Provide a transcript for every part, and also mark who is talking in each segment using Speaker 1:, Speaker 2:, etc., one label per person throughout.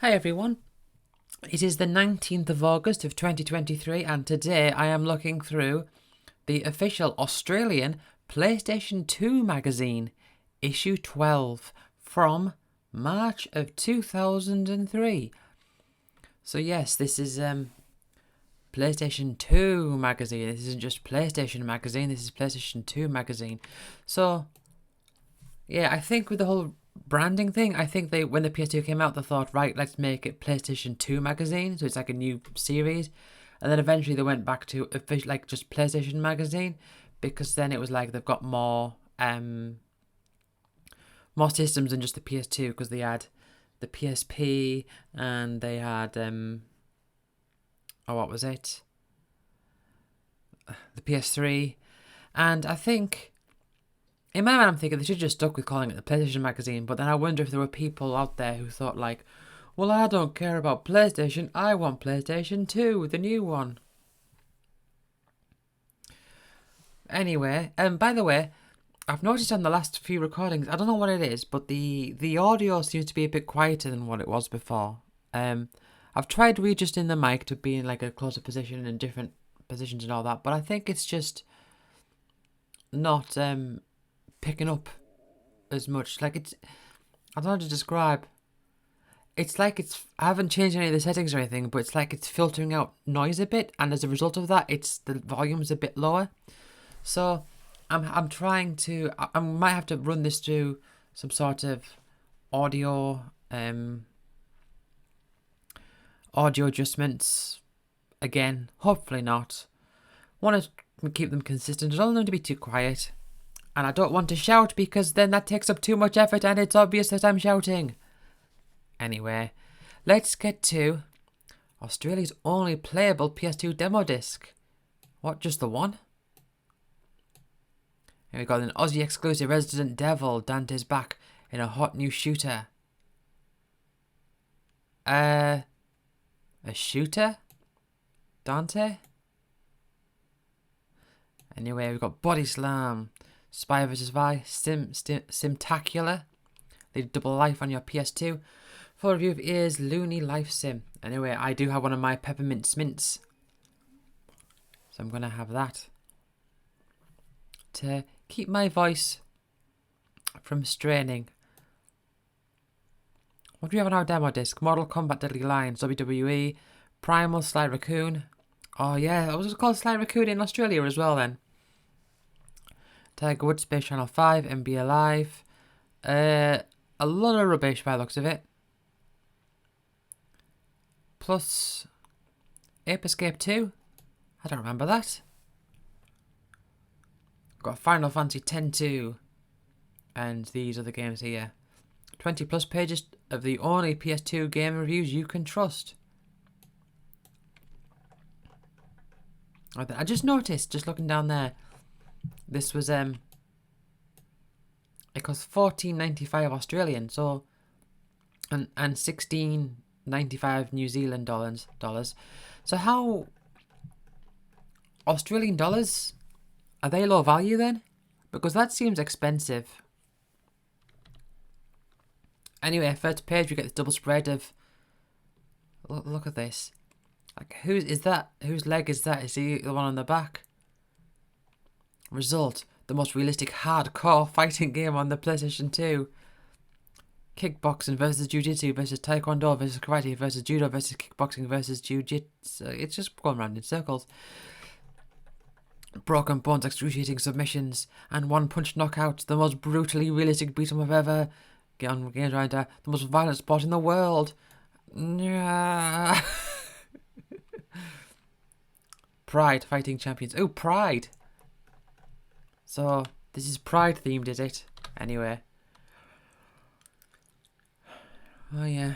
Speaker 1: Hi everyone, it is the 19th of August of 2023 and today I am looking through the official Australian PlayStation 2 magazine, issue 12, from March of 2003. So yes, this is PlayStation 2 magazine. This isn't just PlayStation magazine, this is PlayStation 2 magazine. So yeah, I think with the whole branding thing, I think they when the PS2 came out, they thought, right, let's make it PlayStation 2 magazine, so it's like a new series, and then eventually they went back to official like just PlayStation magazine, because then it was like they've got more systems than just the PS2, because they had the PSP and they had what was it? The PS3, and I think in my mind, I'm thinking they should just stuck with calling it the PlayStation magazine, but then I wonder if there were people out there who thought like, well, I don't care about PlayStation, I want PlayStation 2, the new one. Anyway, by the way, I've noticed on the last few recordings, I don't know what it is, but the audio seems to be a bit quieter than what it was before. I've tried readjusting the mic to be in like a closer position and different positions and all that, but I think it's just not picking up as much. Like I don't know how to describe. It's like I haven't changed any of the settings or anything, but it's like it's filtering out noise a bit, and as a result of that, it's the volume's a bit lower. So I'm trying to I might have to run this through some sort of audio audio adjustments again. Hopefully not. Want to keep them consistent. I don't want them to be too quiet, and I don't want to shout because then that takes up too much effort, and it's obvious that I'm shouting. Anyway, let's get to Australia's only playable PS2 demo disc. What, just the one? And we got an Aussie exclusive Resident Devil, Dante's back in a hot new shooter. A shooter? Dante? Anyway, we've got Body Slam, Spy vs. Vi, Simtacular, lead double life on your PS2. Full review of Ears Looney Life Sim. Anyway, I do have one of my peppermint mints, so I'm going to have that to keep my voice from straining. What do we have on our demo disc? Mortal Kombat Deadly Lines, WWE, Primal, Sly Raccoon. Oh yeah, that was called Sly Raccoon in Australia as well then. Tiger Woods, Space Channel 5, NBA Live. A lot of rubbish by the looks of it. Plus Ape Escape 2. I don't remember that. Got Final Fantasy X-2. And these other games here. 20 plus pages of the only PS2 game reviews you can trust. I just noticed, just looking down there, this was it cost $14.95 Australian, so and $16.95 New Zealand dollars. So how Australian dollars, are they low value then? Because that seems expensive. Anyway, first page we get this double spread of. Look at this. Like, whose is that? Whose leg is that? Is he the one on the back? Result: the most realistic hardcore fighting game on the PlayStation 2. Kickboxing versus Jiu-Jitsu versus Taekwondo versus Karate versus Judo versus Kickboxing versus Jiu-Jitsu. It's just going around in circles. Broken bones, excruciating submissions, and one-punch knockouts. The most brutally realistic beat 'em I've ever. Get on games right there. The most violent sport in the world. Pride fighting champions. Oh, Pride. So this is Pride themed, is it? Anyway. Oh yeah.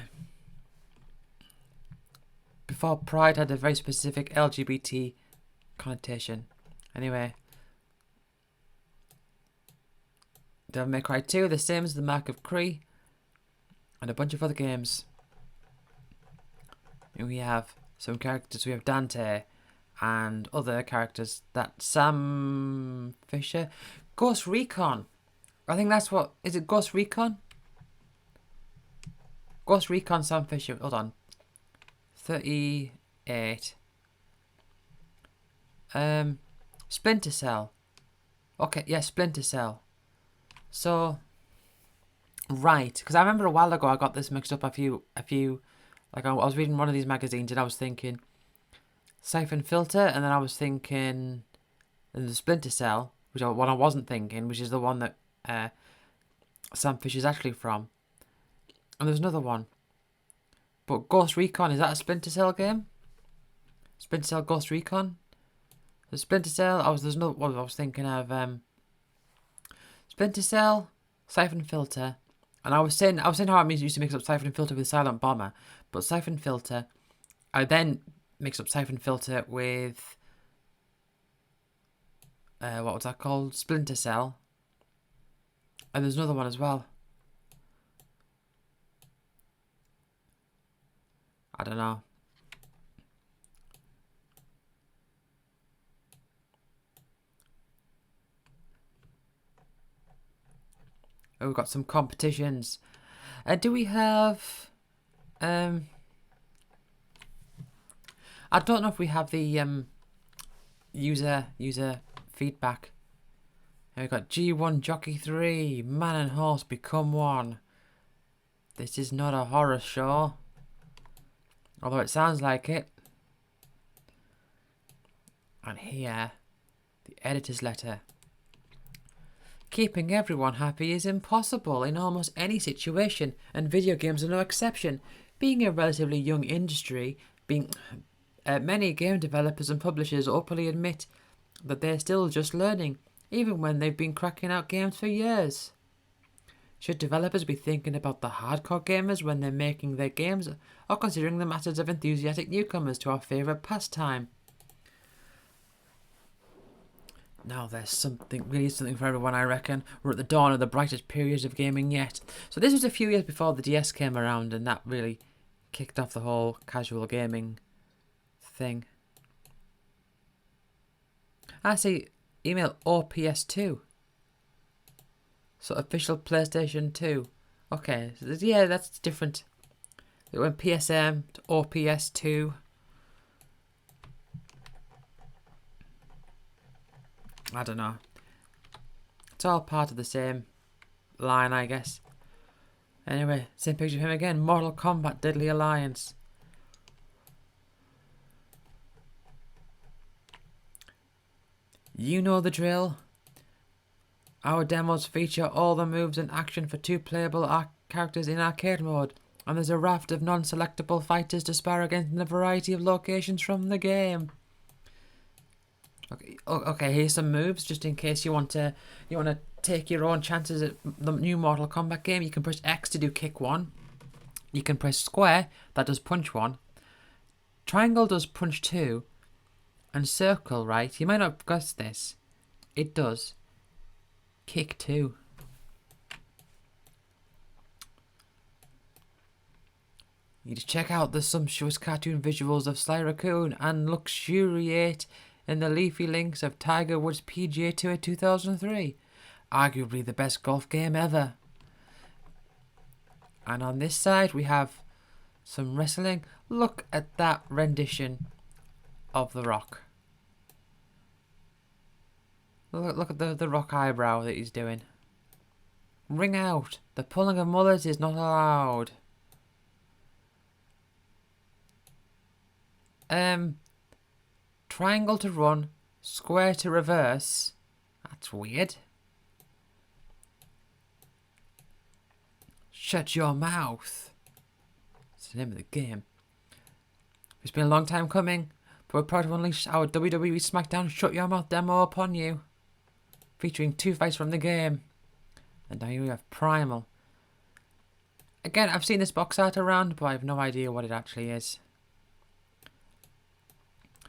Speaker 1: Before, Pride had a very specific LGBT connotation. Anyway. Devil May Cry 2, The Sims, The Mark of Cree, and a bunch of other games. And we have some characters. We have Dante and other characters. That Sam Fisher, Ghost Recon. I think that's what is it. Ghost Recon. Ghost Recon Sam Fisher. Hold on. 38. Splinter Cell. Okay, yeah, Splinter Cell. So, right, because I remember a while ago I got this mixed up a few, like I was reading one of these magazines and I was thinking Siphon Filter, and then I was thinking the Splinter Cell, which one I wasn't thinking, which is the one that Sam Fisher's actually from. And there's another one. But Ghost Recon, is that a Splinter Cell game? Splinter Cell Ghost Recon? The Splinter Cell, there's another one I was thinking of, Splinter Cell, Siphon Filter, and I was saying how I used to mix up Siphon Filter with Silent Bomber, but Siphon Filter, I then mixed up Siphon Filter with, what was that called? Splinter Cell, and there's another one as well. I don't know. Oh, we've got some competitions. Do we have... I don't know if we have the user feedback. We've got G1 Jockey 3, Man and Horse Become One. This is not a horror show. Although it sounds like it. And here, the editor's letter. Keeping everyone happy is impossible in almost any situation, and video games are no exception. Being a relatively young industry, many game developers and publishers openly admit that they're still just learning, even when they've been cracking out games for years. Should developers be thinking about the hardcore gamers when they're making their games, or considering them as of enthusiastic newcomers to our favourite pastime? Now there's something for everyone, I reckon. We're at the dawn of the brightest periods of gaming yet. So this was a few years before the DS came around, and that really kicked off the whole casual gaming thing. I see email OPS2. So official PlayStation 2. Okay, so yeah, that's different. It went PSM to OPS2. I don't know. It's all part of the same line, I guess. Anyway, same picture of him again. Mortal Kombat Deadly Alliance. You know the drill. Our demos feature all the moves and action for two playable characters in arcade mode, and there's a raft of non-selectable fighters to spar against in a variety of locations from the game. Okay, here's some moves just in case you want to take your own chances at the new Mortal Kombat game. You can press X to do kick 1. You can press square, that does punch 1. Triangle does punch 2. And circle, right? You might not have guessed this. It does kick 2. You just check out the sumptuous cartoon visuals of Sly Raccoon and luxuriate in the leafy links of Tiger Woods PGA Tour 2003. Arguably the best golf game ever. And on this side we have some wrestling. Look at that rendition of The Rock. Look at the Rock eyebrow that he's doing. Ring out. The pulling of mullets is not allowed. Triangle to run, square to reverse. That's weird. Shut your mouth. That's the name of the game. It's been a long time coming, but we're proud to unleash our WWE SmackDown Shut Your Mouth demo upon you. Featuring 2 fights from the game. And now you have Primal. Again, I've seen this box art around, but I have no idea what it actually is.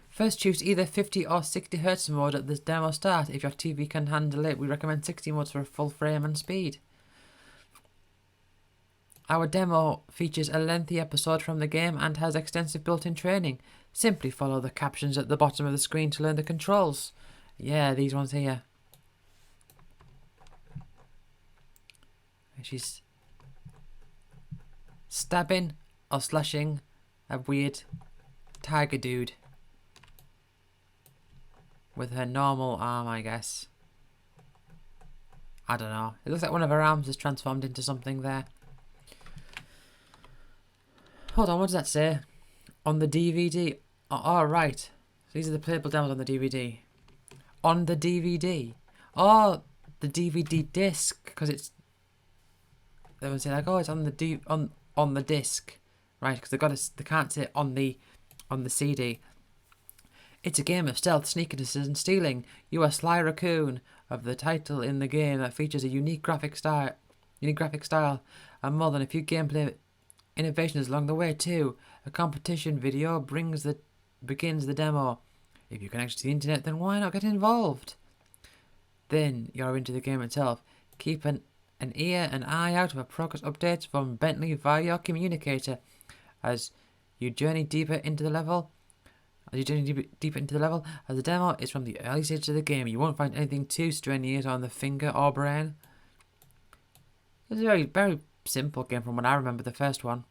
Speaker 1: First choose either 50 or 60 Hz mode at the demo start. If your TV can handle it, we recommend 60 modes for full frame and speed. Our demo features a lengthy episode from the game and has extensive built-in training. Simply follow the captions at the bottom of the screen to learn the controls. Yeah, these ones here. She's... stabbing or slashing a weird tiger dude with her normal arm, I guess. I don't know. It looks like one of her arms is transformed into something there. Hold on, what does that say? On the DVD. Oh, right. These are the playable demos on the DVD. On the DVD. Oh, the DVD disc, because it's. They would say like, oh, it's on the on the disc, right? Because they can't say on the CD. It's a game of stealth, sneakiness, and stealing. You are Sly Raccoon of the title in the game that features a unique graphic style, and more than a few gameplay innovations along the way too. A competition video begins the demo. If you connect to the internet, then why not get involved? Then you're into the game itself. Keep an ear and eye out for progress updates from Bentley via your communicator. As you journey deeper into the level, as the demo is from the early stages of the game, you won't find anything too strenuous on the finger or brain. It's a very, very simple game from what I remember the first one.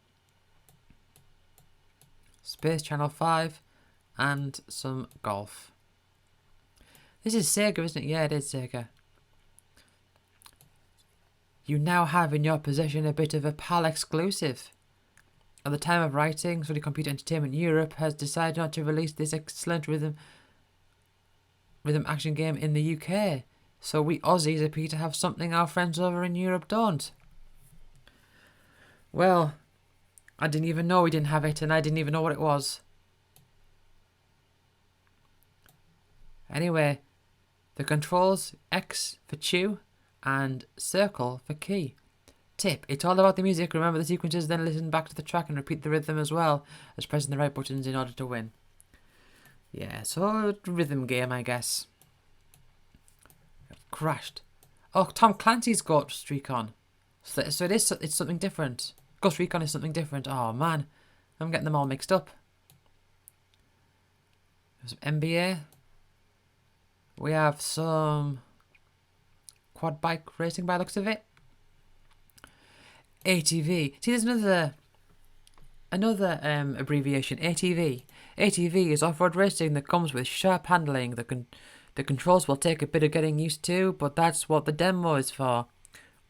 Speaker 1: Space Channel 5 and some golf. This is Sega, isn't it? Yeah, it is Sega. You now have in your possession a bit of a PAL exclusive. At the time of writing, Sony Computer Entertainment Europe has decided not to release this excellent rhythm action game in the UK. So we Aussies appear to have something our friends over in Europe don't. Well, I didn't even know we didn't have it, and I didn't even know what it was. Anyway, the controls, X for chew and circle for key. Tip, it's all about the music. Remember the sequences, then listen back to the track and repeat the rhythm as well as pressing the right buttons in order to win. Yeah, so rhythm game, I guess. Crashed. Oh, Tom Clancy's Ghost Recon. So it's something different. Ghost Recon is something different. Oh man, I'm getting them all mixed up. There's some NBA. We have some quad bike racing by the looks of it. ATV. See, there's another abbreviation. ATV. ATV is off-road racing that comes with sharp handling. The controls will take a bit of getting used to, but that's what the demo is for.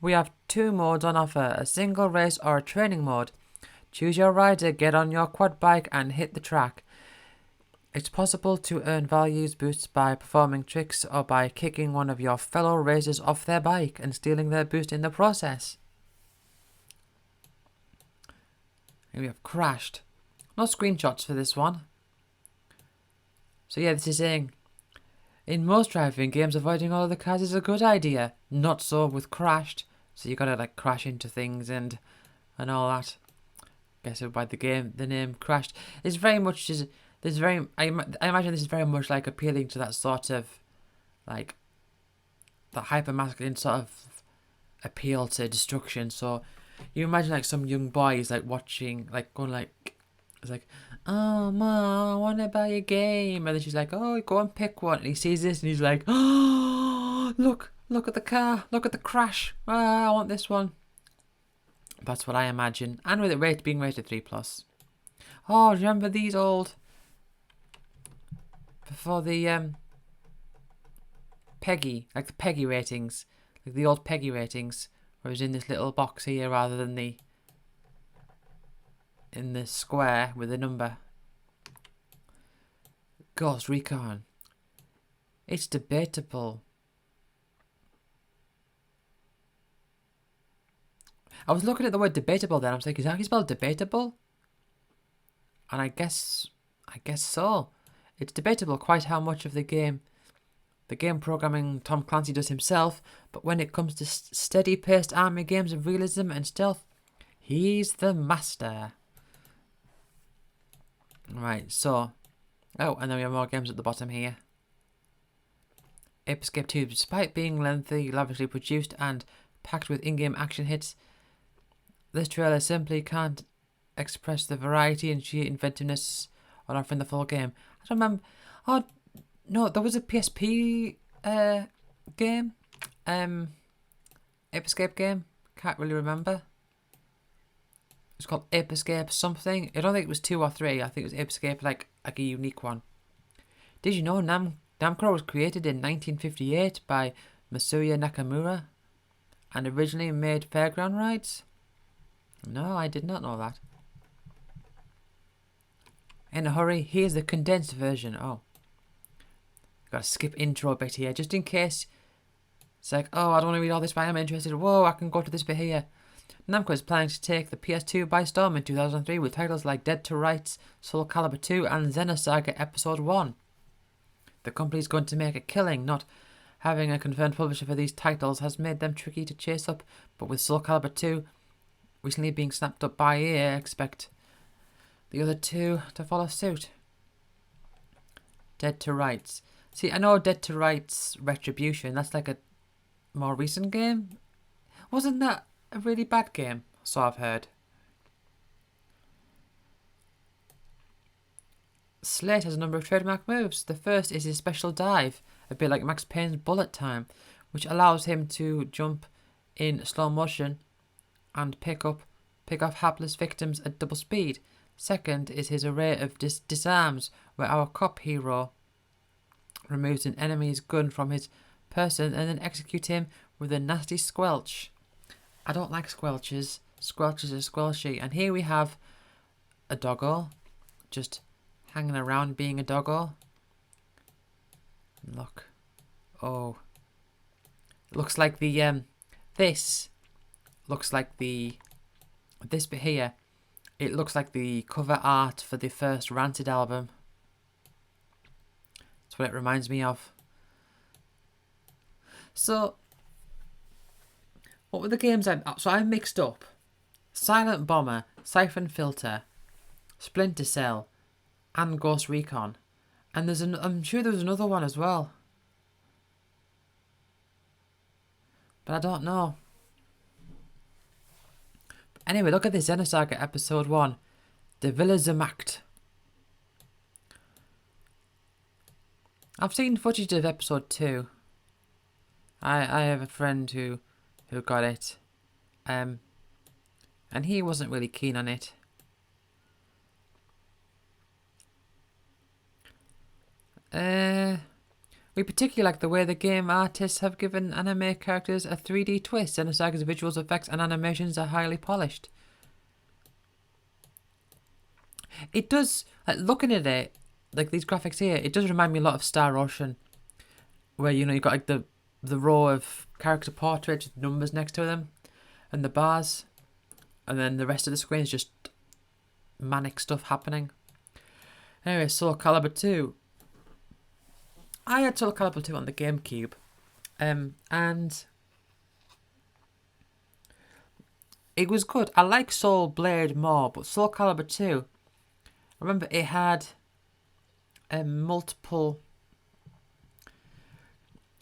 Speaker 1: We have two modes on offer, a single race or a training mode. Choose your rider, get on your quad bike and hit the track. It's possible to earn values boosts by performing tricks or by kicking one of your fellow racers off their bike and stealing their boost in the process. Here we have crashed. No screenshots for this one. So yeah, this is saying, in most driving games, avoiding all of the cars is a good idea. Not so with crashed. So you gotta like crash into things and all that. Guess by the name crashed. It's very much just. I imagine this is very much like appealing to that sort of, like, that hyper masculine sort of appeal to destruction. So you imagine like some young boy is like watching, like going like, it's like, oh mom, I want to buy a game, and then she's like, oh, go and pick one, and he sees this and he's like, oh, look at the car, look at the crash, I want this one. That's what I imagine, and with it being rated 3+. Oh, remember these old. Before the Peggy, like the Peggy ratings, like the old Peggy ratings, where it was in this little box here rather than in the square with a number. Ghost Recon. It's debatable. I was looking at the word debatable then. I was like, is that how you spell debatable? And I guess so. It's debatable quite how much of the game programming Tom Clancy does himself, but when it comes to steady-paced army games of realism and stealth, he's the master. Right, so. Oh, and then we have more games at the bottom here. Ape Escape 2, despite being lengthy, lavishly produced, and packed with in-game action hits, this trailer simply can't express the variety and sheer inventiveness on offering the full game. I don't remember. Oh, no, there was a PSP game. Ape Escape game. Can't really remember. It's called Ape Escape something. I don't think it was 2 or 3. I think it was Ape Escape, like a unique one. Did you know Namco was created in 1958 by Masuya Nakamura and originally made fairground rides? No, I did not know that. In a hurry, here's the condensed version. Oh. Gotta skip intro bit here, just in case it's like, oh, I don't want to read all this, but I'm interested. Whoa, I can go to this bit here. Namco is planning to take the PS2 by storm in 2003 with titles like Dead to Rights, Soul Calibur 2 and Xenosaga Episode 1. The company is going to make a killing. Not having a confirmed publisher for these titles has made them tricky to chase up, but with Soul Calibur 2 recently being snapped up by EA, I expect the other two to follow suit. Dead to Rights. See, I know Dead to Rights Retribution, that's like a more recent game. Wasn't that a really bad game? So I've heard. Slate has a number of trademark moves. The first is his special dive, a bit like Max Payne's bullet time, which allows him to jump in slow motion and pick off hapless victims at double speed. Second is his array of disarms, where our cop hero removes an enemy's gun from his person and then executes him with a nasty squelch. I don't like squelches. Squelches are squelchy. And here we have a doggo, just hanging around being a doggo. Look. Oh. It looks like the, this looks like this bit here. It looks like the cover art for the first Rancid album. That's what it reminds me of. So, what were the games I mixed up Silent Bomber, Siphon Filter, Splinter Cell, and Ghost Recon. And I'm sure there was another one as well. But I don't know. Anyway, look at this Xenosaga Episode 1. The Villa Zermatt. I've seen footage of Episode 2. I have a friend who got it. And he wasn't really keen on it. We particularly like the way the game artists have given anime characters a 3D twist. Xenosaga's visuals, effects and animations are highly polished. It does, like, looking at it, like these graphics here, it does remind me a lot of Star Ocean, where, you know, you've got like the row of character portraits with numbers next to them and the bars, and then the rest of the screen is just manic stuff happening. Anyway, Soul Calibur 2. I had Soul Calibur 2 on the GameCube, and it was good. I like Soul Blade more, but Soul Calibur 2, I remember it had multiple.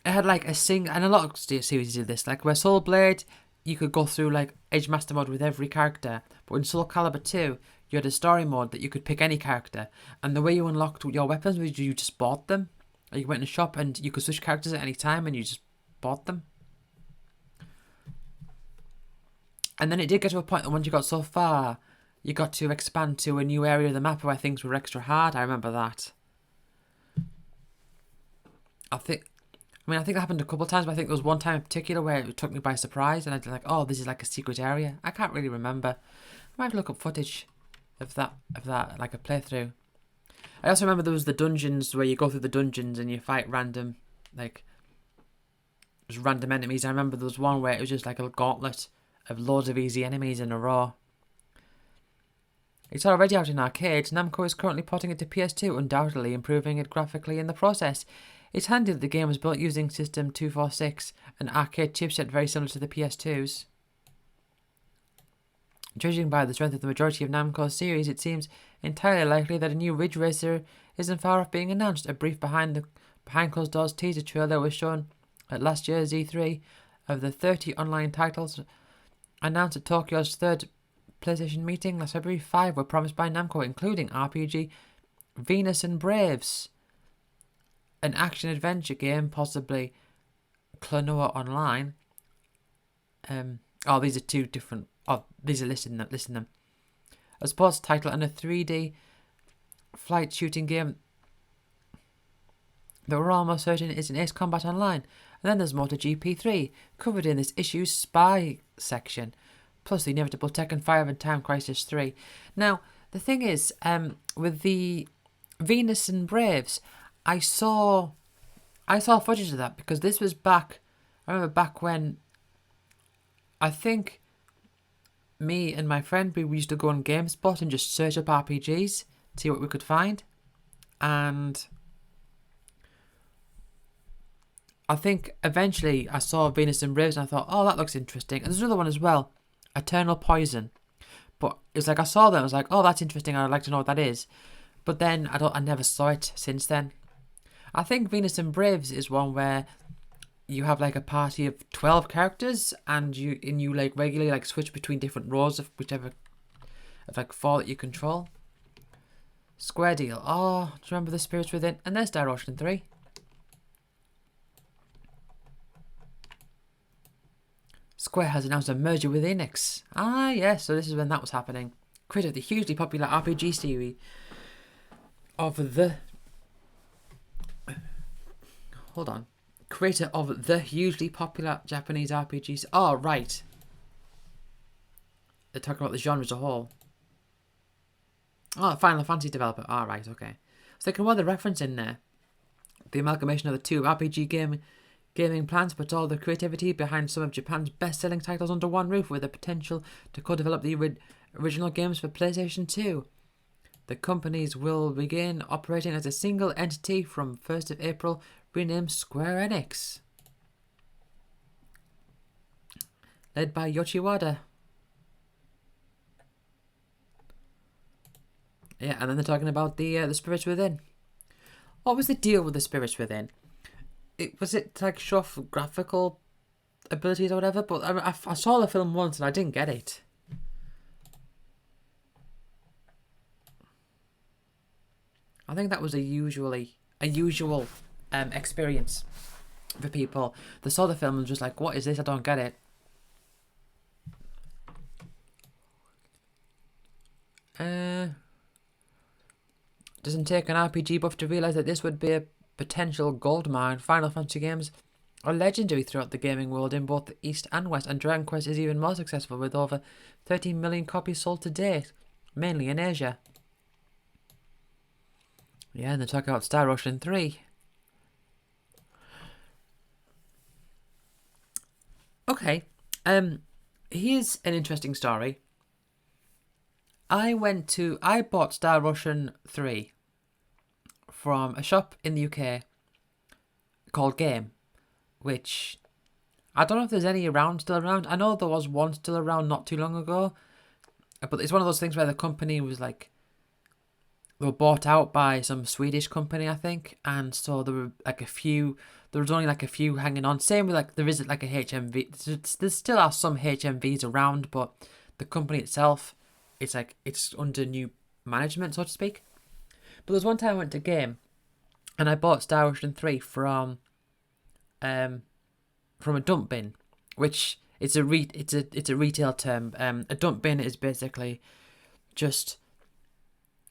Speaker 1: It had like and a lot of series did this, like where Soul Blade, you could go through like Edge Master mode with every character, but in Soul Calibur 2, you had a story mode that you could pick any character, and the way you unlocked your weapons was you just bought them. You went in a shop and you could switch characters at any time and you just bought them. And then it did get to a point that once you got so far, you got to expand to a new area of the map where things were extra hard. I remember that. I think that happened a couple of times, but I think there was one time in particular where it took me by surprise and I was like, oh, this is like a secret area. I can't really remember. I might have to look up footage of that, like a playthrough. I also remember there was the dungeons where you go through the dungeons and you fight random enemies. I remember there was one where it was just like a gauntlet of loads of easy enemies in a row. It's already out in arcades. Namco is currently porting it to PS2, undoubtedly improving it graphically in the process. It's handy that the game was built using System 246, an arcade chipset very similar to the PS2's. Judging by the strength of the majority of Namco's series, it seems entirely likely that a new Ridge Racer isn't far off being announced. A brief behind closed doors teaser trailer was shown at last year's E3 of the 30 online titles announced at Tokyo's third PlayStation meeting last February. 5 were promised by Namco, including RPG Venus and Braves, an action-adventure game, possibly Klonoa Online. These are two different. Oh, these are listing them. a sports title, and a 3D flight shooting game that we're almost certain is in Ace Combat Online. And then there's MotoGP 3, covered in this issue's spy section, plus the inevitable Tekken 5 and Time Crisis 3. Now, the thing is, with the Venus and Braves, I saw footage of that because this was back. I remember back when I think me and my friend, we used to go on GameSpot and just search up RPGs, see what we could find. And I think eventually I saw Venus and Braves and I thought, oh, that looks interesting. And there's another one as well, Eternal Poison. But it's like I saw them, I was like, oh, that's interesting, I'd like to know what that is. But then I never saw it since then. I think Venus and Braves is one where you have like a party of 12 characters and you like regularly like switch between different roles of whichever of like 4 that you control. Square Deal. Oh, do you remember the Spirits Within? And there's Star Ocean 3. Square has announced a merger with Enix. Ah, yes, so this is when that was happening. Creator of the hugely popular RPG series of the... Hold on. Creator of the hugely popular Japanese RPGs. Oh, right. They're talking about the genre as a whole. Oh, Final Fantasy developer. Ah, right, okay. So they can want the reference in there. The amalgamation of the two RPG gaming plans put all the creativity behind some of Japan's best-selling titles under one roof with the potential to co-develop the original games for PlayStation 2. The companies will begin operating as a single entity from 1st of April, renamed Square Enix. Led by Yoichi Wada. Yeah, and then they're talking about the Spirits Within. What was the deal with the Spirits Within? Was it like show off graphical abilities or whatever? But I saw the film once and I didn't get it. I think that was a usual experience for people. They saw the film and just like, what is this? I don't get it. Doesn't take an RPG buff to realise that this would be a potential goldmine. Final Fantasy games are legendary throughout the gaming world in both the East and West, and Dragon Quest is even more successful with over 13 million copies sold to date, mainly in Asia. Yeah, and they're talking about Star Ocean 3. Okay, here's an interesting story. I bought Star Ocean 3 from a shop in the UK called Game, which I don't know if there's any still around. I know there was one still around not too long ago, but it's one of those things where the company was like, they were bought out by some Swedish company, I think, and so there were like there was only like a few hanging on. Same with like, there isn't like a HMV, there still are some HMVs around, but the company itself, it's under new management, so to speak. But there's one time I went to Game, and I bought Star Ocean 3 from a dump bin, which it's a retail term. A dump bin is basically just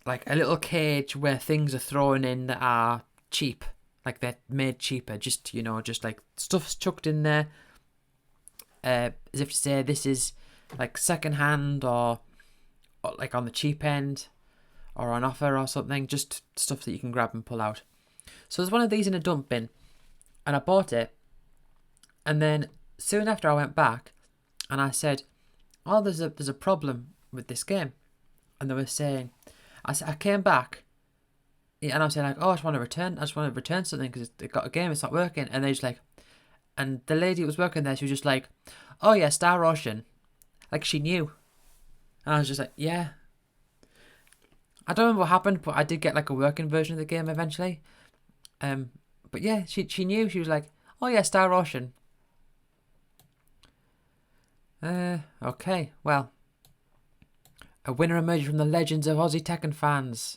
Speaker 1: like a little cage where things are thrown in that are cheap, like they're made cheaper. Just like stuff's chucked in there, as if to say this is like second hand or like on the cheap end or on offer or something, just stuff that you can grab and pull out. So there's one of these in a dump bin, and I bought it, and then soon after I went back and I said, oh, there's a problem with this game. And they were saying, I came back, and I was saying like, oh, I just want to return something because it got a game, it's not working. And they just like, and the lady who was working there, she was just like, oh yeah, Star Ocean, like she knew. And I was just like, yeah. I don't remember what happened, but I did get like a working version of the game eventually. But yeah, she knew. She was like, oh yeah, Star Ocean. Okay, well. A winner emerged from the legends of Aussie Tekken fans.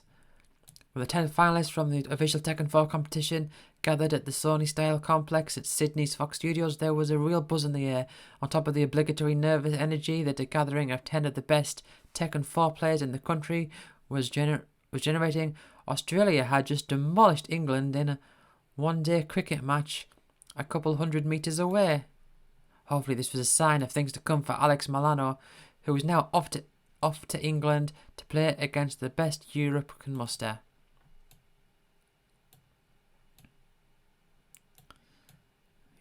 Speaker 1: With the 10th finalist from the official Tekken 4 competition, gathered at the Sony Style Complex at Sydney's Fox Studios, there was a real buzz in the air. On top of the obligatory nervous energy that a gathering of 10 of the best Tekken 4 players in the country was generating, Australia had just demolished England in a one-day cricket match a couple 100 metres away. Hopefully this was a sign of things to come for Alex Milano, who is now off to England to play against the best Europe can muster.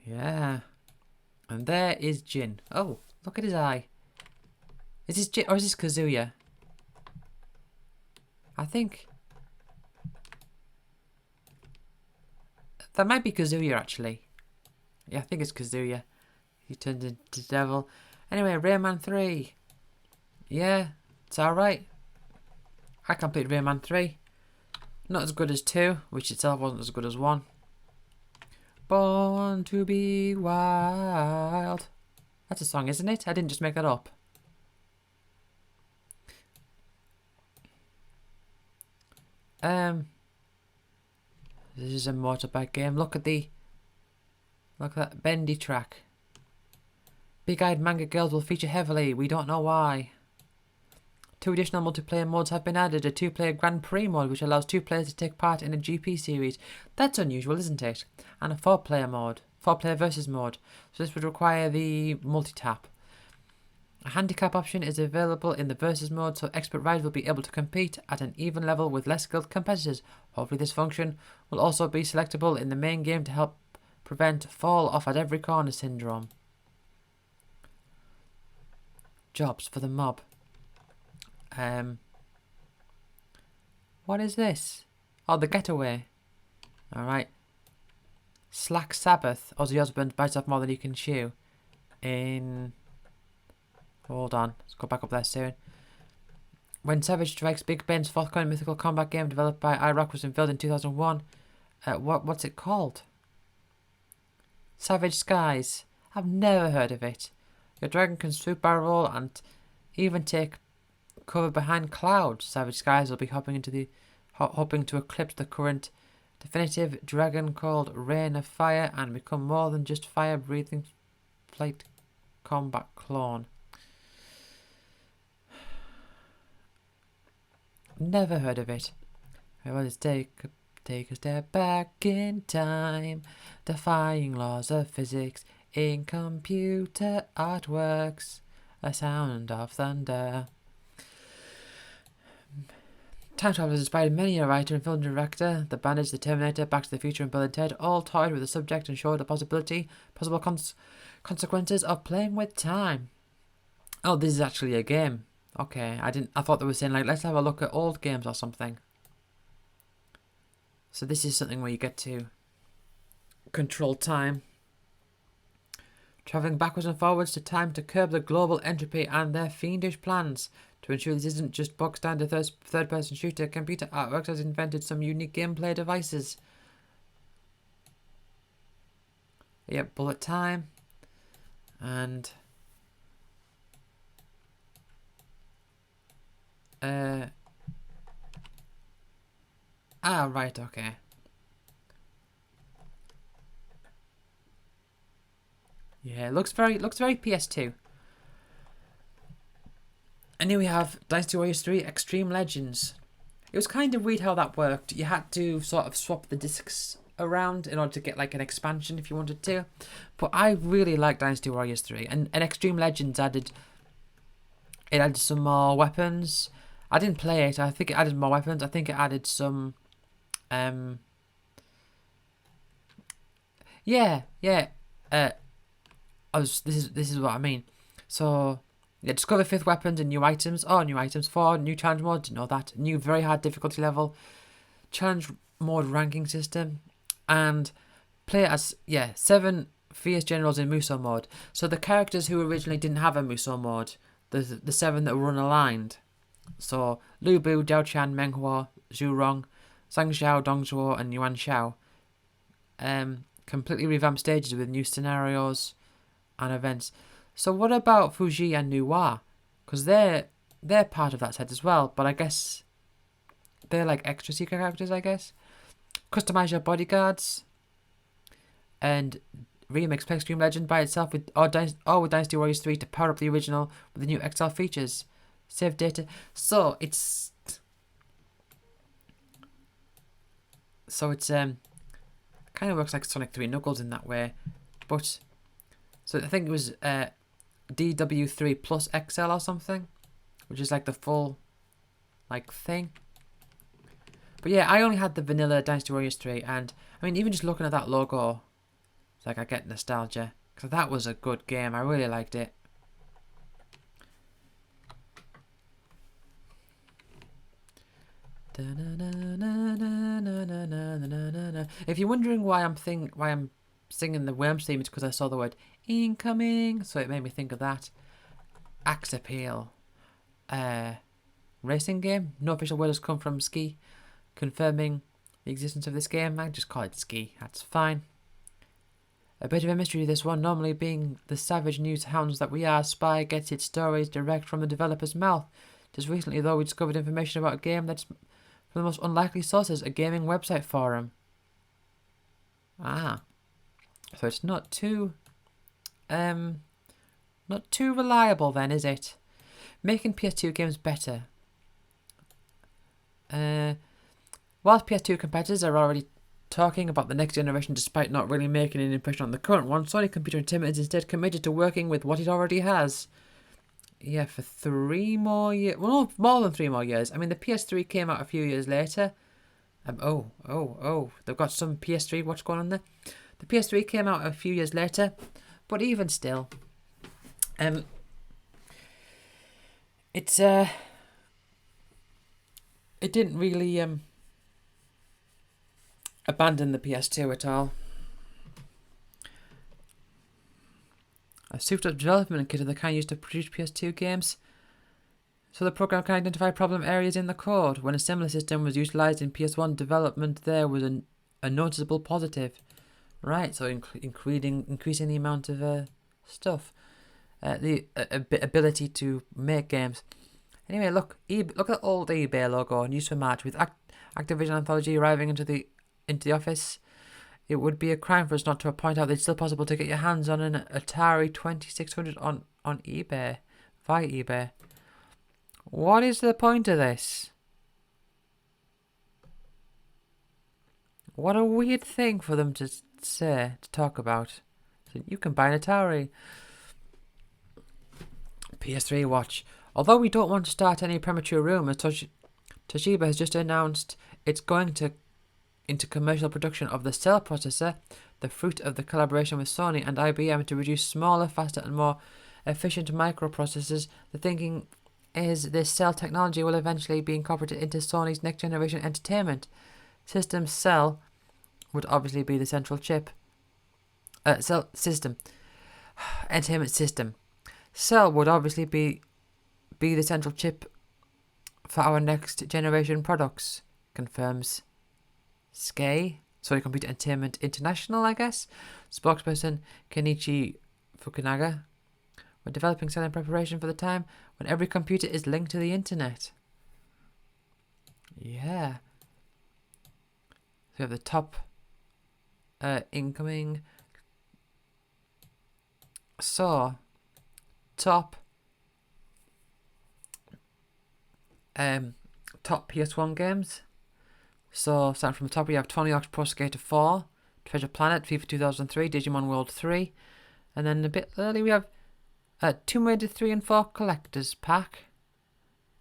Speaker 1: Yeah. And there is Jin. Oh, look at his eye. Is this Jin or is this Kazuya? I think that might be Kazuya actually. Yeah, I think it's Kazuya. He turned into devil. Anyway, Rayman 3. Yeah, it's alright. I completed Rayman 3. Not as good as 2, which itself wasn't as good as 1. Born to be wild. That's a song, isn't it? I didn't just make that up. This is a motorbike game. Look at that bendy track. Big-eyed manga girls will feature heavily. We don't know why. 2 additional multiplayer modes have been added. A 2-player Grand Prix mode, which allows 2 players to take part in a GP series. That's unusual, isn't it? And a 4-player mode. 4-player versus mode. So this would require the multi-tap. A handicap option is available in the versus mode, so expert riders will be able to compete at an even level with less skilled competitors. Hopefully this function will also be selectable in the main game to help prevent fall off at every corner syndrome. Jobs for the mob. What is this? Oh, the getaway. Alright. Slack Sabbath. Ozzy Osbourne bites off more than he can chew. Hold on. Let's go back up there soon. When Savage Strikes, Big Ben's forthcoming mythical combat game developed by iRock was unveiled in 2001. What's it called? Savage Skies. I've never heard of it. Your dragon can swoop, barrel roll, and even take cover behind clouds. Savage Skies will be hoping to eclipse the current definitive dragon called Rain of Fire and become more than just fire-breathing flight combat clone. Never heard of it. I want to take a step back in time, defying laws of physics in computer artworks, a sound of thunder. Time Travel has inspired many a writer and film director. The Bandits, The Terminator, Back to the Future and Bill and Ted all toyed with the subject and showed the possible consequences of playing with time. Oh, this is actually a game. Okay, I thought they were saying like, let's have a look at old games or something. So this is something where you get to control time. Travelling backwards and forwards to time to curb the global entropy and their fiendish plans. To ensure this isn't just box standard third-person shooter, Computer Artworks has invented some unique gameplay devices. Yep, bullet time. And right, okay. Yeah, it looks very PS2. And here we have Dynasty Warriors 3 Extreme Legends. It was kind of weird how that worked. You had to sort of swap the discs around in order to get like an expansion if you wanted to. But I really like Dynasty Warriors 3. And Extreme Legends added some more weapons. I didn't play it. I think it added more weapons. I think it added some this is what I mean. So yeah, discover 5th weapons and new items. Oh, new items. 4 new challenge modes. Didn't know that. New very hard difficulty level. Challenge mode ranking system. And play as 7 fierce generals in Muso mode. So the characters who originally didn't have a Muso mode, the 7 that were unaligned. So Lu Bu, Dao Chan, Meng Huo, Zhu Rong, Zhang Xiao, Dong Zhuo, and Yuan Xiao. Completely revamped stages with new scenarios and events. So what about Fuji and Nuwa? Because they're part of that set as well, but I guess they're like extra secret characters, I guess. Customize your bodyguards. and remix Play Extreme Legend by itself or with Dynasty Warriors 3 to power up the original with the new XL features. Save data. So it's kind of works like Sonic 3 Knuckles in that way, but so I think it was DW3 plus XL or something, which is like the full like thing. But yeah, I only had the vanilla Dynasty Warriors 3, and I mean, even just looking at that logo, it's like I get nostalgia, because that was a good game. I really liked it. If you're wondering why I'm singing the Worms theme, it's because I saw the word incoming, so it made me think of that. Axe Appeal, racing game. No official word has come from Ski confirming the existence of this game. I just call it Ski. That's fine. A bit of a mystery, this one, normally being the savage news hounds that we are. Spy gets its stories direct from the developer's mouth. Just recently, though, we discovered information about a game that's from the most unlikely sources, a gaming website forum. Ah. So it's not too reliable then, is it? Making PS2 games better. Whilst PS2 competitors are already talking about the next generation despite not really making an impression on the current one, Sony Computer Entertainment is instead committed to working with what it already has. Yeah, for 3 more years. Well, more than 3 more years. I mean, the PS3 came out a few years later. They've got some PS3. What's going on there? The PS3 came out a few years later, but even still, it didn't really abandon the PS2 at all. A souped-up development kit of the kind used to produce PS2 games, so the program can identify problem areas in the code. When a similar system was utilised in PS1 development, there was a noticeable positive. Right, so increasing the amount of stuff, the ability to make games. Anyway, look at the old eBay logo in use for March with Activision Anthology arriving into the office. It would be a crime for us not to point out that it's still possible to get your hands on an Atari 2600 on eBay, via eBay. What is the point of this? What a weird thing for them to talk about. So you can buy an Atari. PS3 watch. Although we don't want to start any premature rumours, Toshiba has just announced it's going into commercial production of the Cell processor, the fruit of the collaboration with Sony and IBM to produce smaller, faster and more efficient microprocessors. The thinking is this Cell technology will eventually be incorporated into Sony's next generation entertainment system. Cell would obviously be the central chip. Cell system. Entertainment system. Cell would obviously be the central chip for our next generation products, confirms Sky, Sony Computer Entertainment International, I guess. Spokesperson Kenichi Fukunaga. We're developing Cell in preparation for the time when every computer is linked to the internet. Yeah. So we have the top incoming. So, top PS1 games. So, starting from the top, we have Tony Hawk's Pro Skater 4, Treasure Planet, FIFA 2003, Digimon World 3, and then a bit early we have Tomb Raider 3 and 4 Collector's Pack.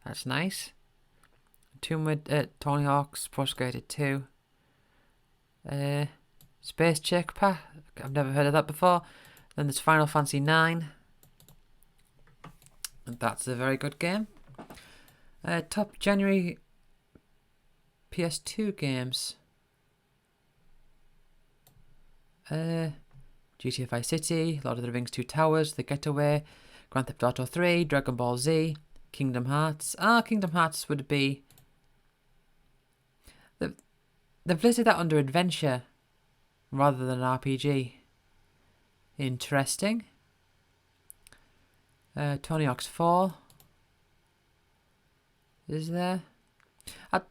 Speaker 1: That's nice. Tony Hawk's Pro Skater 2. Space Check Pack. I've never heard of that before. Then there's Final Fantasy 9. And that's a very good game. Top January PS2 games. GTA Vice City, Lord of the Rings 2 Towers, The Getaway, Grand Theft Auto 3, Dragon Ball Z, Kingdom Hearts. Kingdom Hearts would be... They've listed that under adventure rather than RPG. Interesting. Tony Hawk's 4. Is there? I'm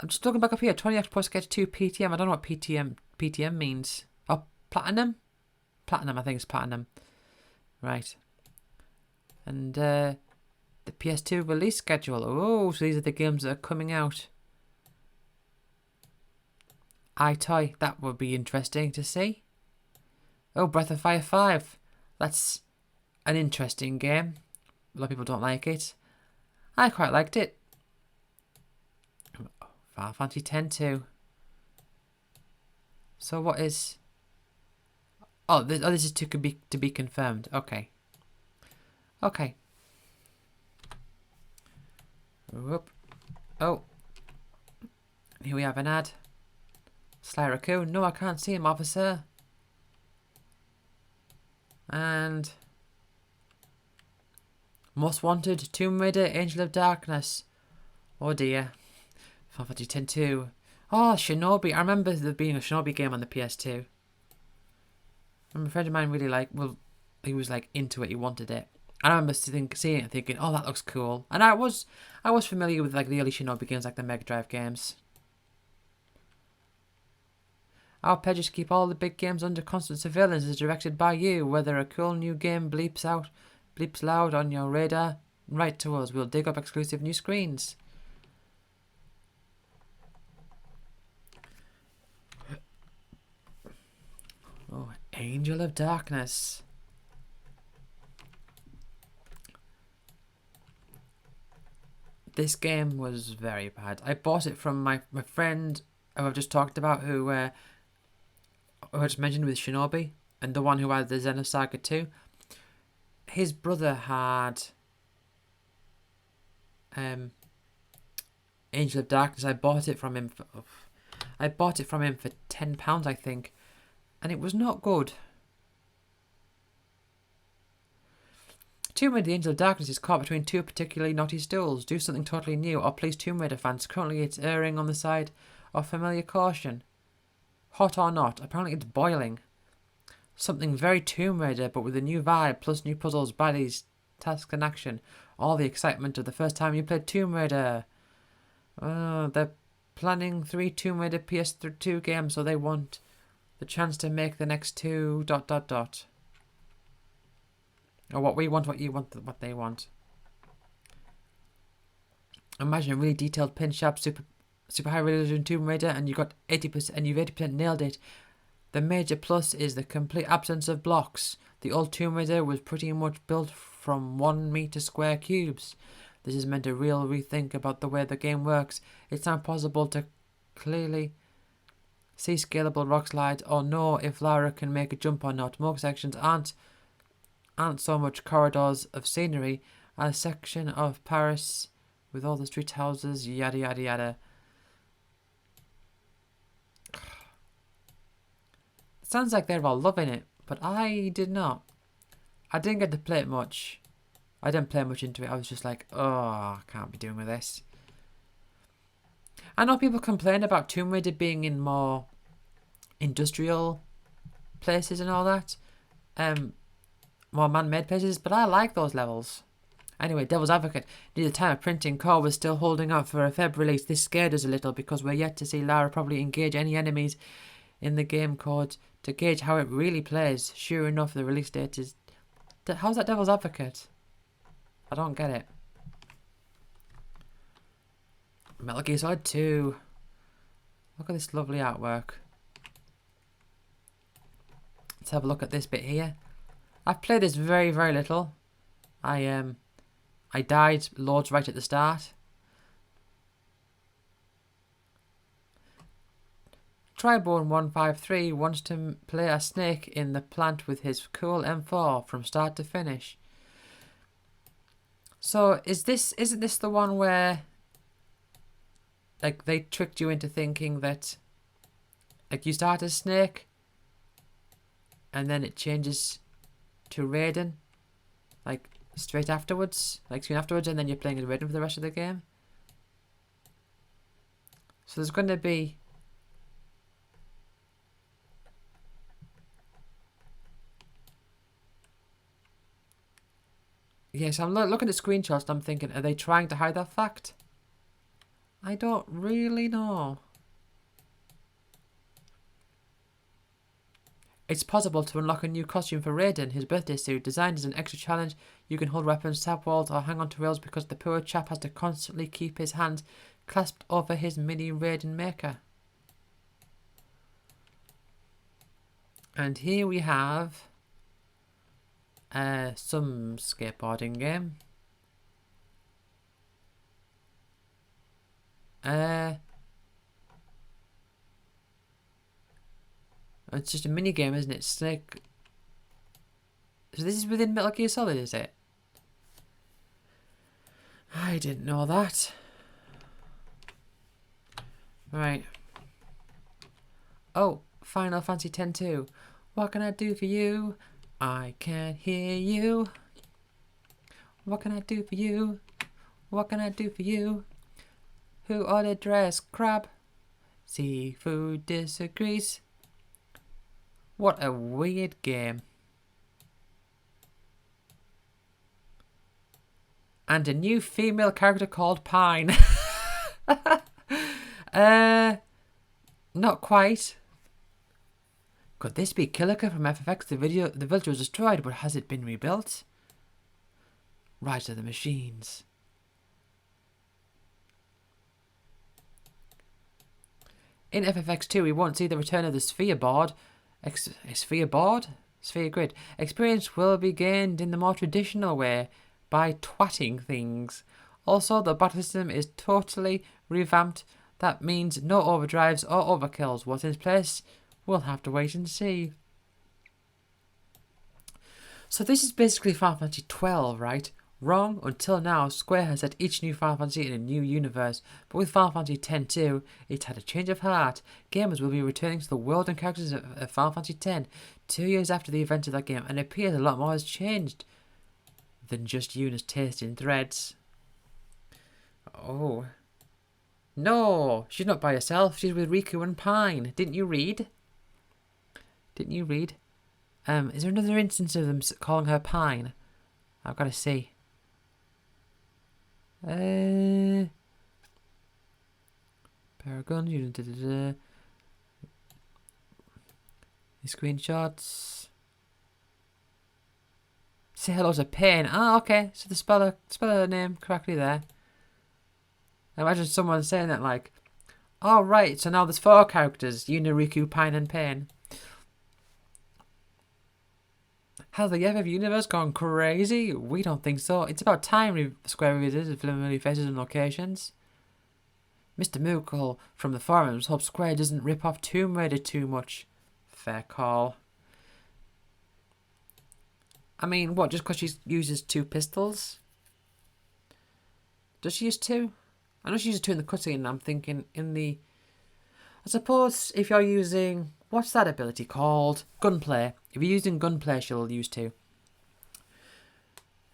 Speaker 1: just looking back up here. Tony Hawk's Pro Skater 2 PTM. I don't know what PTM means. Oh, Platinum? Platinum, I think it's Platinum. Right. And the PS2 release schedule. Oh, so these are the games that are coming out. iToy, that would be interesting to see. Oh, Breath of Fire 5. That's an interesting game. A lot of people don't like it. I quite liked it. Final Fantasy X too. So what is... Oh, this is to be confirmed. Okay. Okay. Whoop. Oh. Here we have an ad. Sly Raccoon. No, I can't see him, officer. And... Most Wanted, Tomb Raider, Angel of Darkness. Oh dear. Final Fantasy X 2. Oh, Shinobi. I remember there being a Shinobi game on the PS2. And a friend of mine really he was like into it, he wanted it. And I remember seeing it and thinking, oh, that looks cool. And I was familiar with like the early Shinobi games, like the Mega Drive games. Our pledge to keep all the big games under constant surveillance is directed by you. Whether a cool new game bleeps loud on your radar, write to us. We'll dig up exclusive new screens. Oh, Angel of Darkness. This game was very bad. I bought it from my friend who I've just talked about, who I just mentioned with Shinobi, and the one who had the Xenosaga 2. His brother had Angel of Darkness. I bought it from him for £10, I think, and it was not good. Tomb Raider: The Angel of Darkness is caught between two particularly naughty stools. Do something totally new or please Tomb Raider fans. Currently it's erring on the side of familiar caution. Hot or not, apparently it's boiling. Something very Tomb Raider, but with a new vibe, plus new puzzles, baddies, tasks and action. All the excitement of the first time you played Tomb Raider. They're planning 3 Tomb Raider PS2 games, so they want the chance to make the next 2... ... Or what we want, what you want, what they want. Imagine a really detailed pin sharp super high resolution Tomb Raider and you got 80% and you've 80% nailed it. The major plus is the complete absence of blocks. The old Tomb Raider was pretty much built from 1 meter square cubes. This is meant a real rethink about the way the game works. It's not possible to clearly see scalable rock slides or know if Lara can make a jump or not. Most sections aren't so much corridors of scenery as a section of Paris with all the street houses, yada yada yada. It sounds like they're all loving it, but I did not. I didn't get to play it much. I didn't play much into it. I was just like, oh, I can't be doing with this. I know people complain about Tomb Raider being in more industrial places and all that. More man-made places, but I like those levels. Anyway, Devil's Advocate. Near the time of printing, Core was still holding out for a Feb release. This scared us a little because we're yet to see Lara probably engage any enemies in the game code to gauge how it really plays. Sure enough, the release date is... How's that Devil's Advocate? I don't get it. Metal Gear Solid 2. Look at this lovely artwork. Let's have a look at this bit here. I've played this very, very little. I died loads right at the start. Tribone153 wants to play a snake in the plant with his cool M4 from start to finish. So isn't this the one where like they tricked you into thinking that like you start as Snake and then it changes to Raiden, like straight afterwards, like soon afterwards, and then you're playing as Raiden for the rest of the game. So there's going to be yes, I'm looking at screenshots and I'm thinking, are they trying to hide that fact? I don't really know. It's possible to unlock a new costume for Raiden, his birthday suit. Designed as an extra challenge, you can hold weapons, tap walls, or hang onto rails because the poor chap has to constantly keep his hands clasped over his mini Raiden maker. And here we have some skateboarding game. It's just a mini game, isn't it? Snake. So this is within Metal Gear Solid, is it? I didn't know that. Right. Oh, Final Fantasy X-2. What can I do for you? I can't hear you. What can I do for you? What can I do for you? Who ordered dress crab? Seafood disagrees. What a weird game. And a new female character called Pine. Not quite. Could this be Kilika from FFX? The village was destroyed, but has it been rebuilt? Rise of the Machines. In FFX 2, we won't see the return of the Sphere board. Sphere board? Sphere grid. Experience will be gained in the more traditional way by twatting things. Also, the battle system is totally revamped. That means no overdrives or overkills. What's in place? We'll have to wait and see. So this is basically Final Fantasy 12, right? Wrong. Until now, Square has set each new Final Fantasy in a new universe, but with Final Fantasy X-2, it had a change of heart. Gamers will be returning to the world and characters of Final Fantasy X 2 years after the events of that game, and it appears a lot more has changed than just Yuna's taste in threads. Oh. No, she's not by herself. She's with Riku and Pine. Didn't you read? Is there another instance of them calling her Pine? I've got to see. Paragon, the screenshots. Say hello to Pain. Ah, okay. So they spell her name correctly there. Imagine someone saying that like, oh right, so now there's 4 characters, Yuna, Riku, Pine and Pain. Has the FF universe gone crazy? We don't think so. It's about time Square revisited familiar faces and locations. Mr. Moogle from the forums hopes Square doesn't rip off Tomb Raider too much. Fair call. I mean, what, just because she uses 2 pistols? Does she use 2? I know she uses 2 in the cutscene, and I'm thinking in the... I suppose if you're using... What's that ability called? Gunplay. If you're using Gunplay, she'll use 2.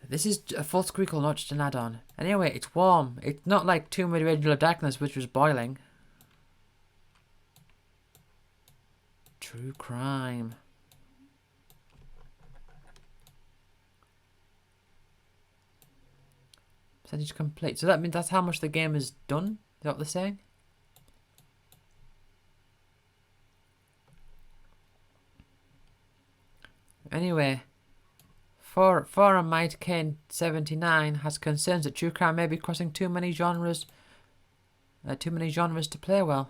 Speaker 1: This is a full squeakle, not just an add-on. Anyway, it's warm. It's not like Tomb Raider Angel of Darkness, which was boiling. True crime. Percentage complete. So that means that's how much the game is done? Is that what they're saying? Anyway, Forum Might Kane 79 has concerns that True Crime may be crossing too many genres to play well.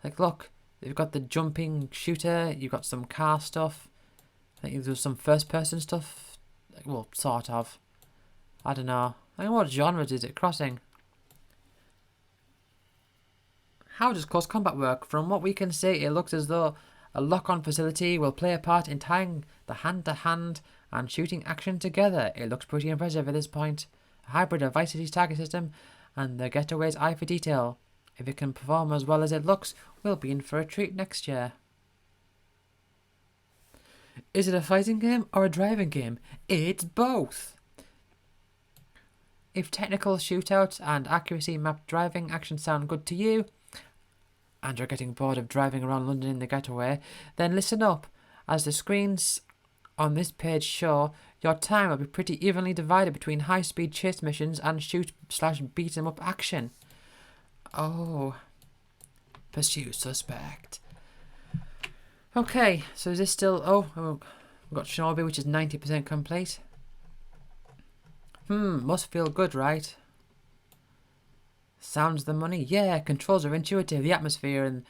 Speaker 1: Like, look, you've got the jumping shooter, you've got some car stuff, I think there's some first-person stuff. Well, sort of. I don't know. I mean, what genres is it crossing? How does close combat work? From what we can see, it looks as though a lock-on facility will play a part in tying the hand-to-hand and shooting action together. It looks pretty impressive at this point. A hybrid of Vice City's target system and the Getaway's eye for detail. If it can perform as well as it looks, we'll be in for a treat next year. Is it a fighting game or a driving game? It's both. If technical shootouts and accuracy mapped driving action sound good to you, and you're getting bored of driving around London in the Getaway, then listen up. As the screens on this page show, your time will be pretty evenly divided between high-speed chase missions and shoot/beat-em-up action. Oh. Pursue suspect. Okay, so is this still... Oh, we've got Shinobi, which is 90% complete. Must feel good, right? Sounds the money. Yeah, controls are intuitive. The atmosphere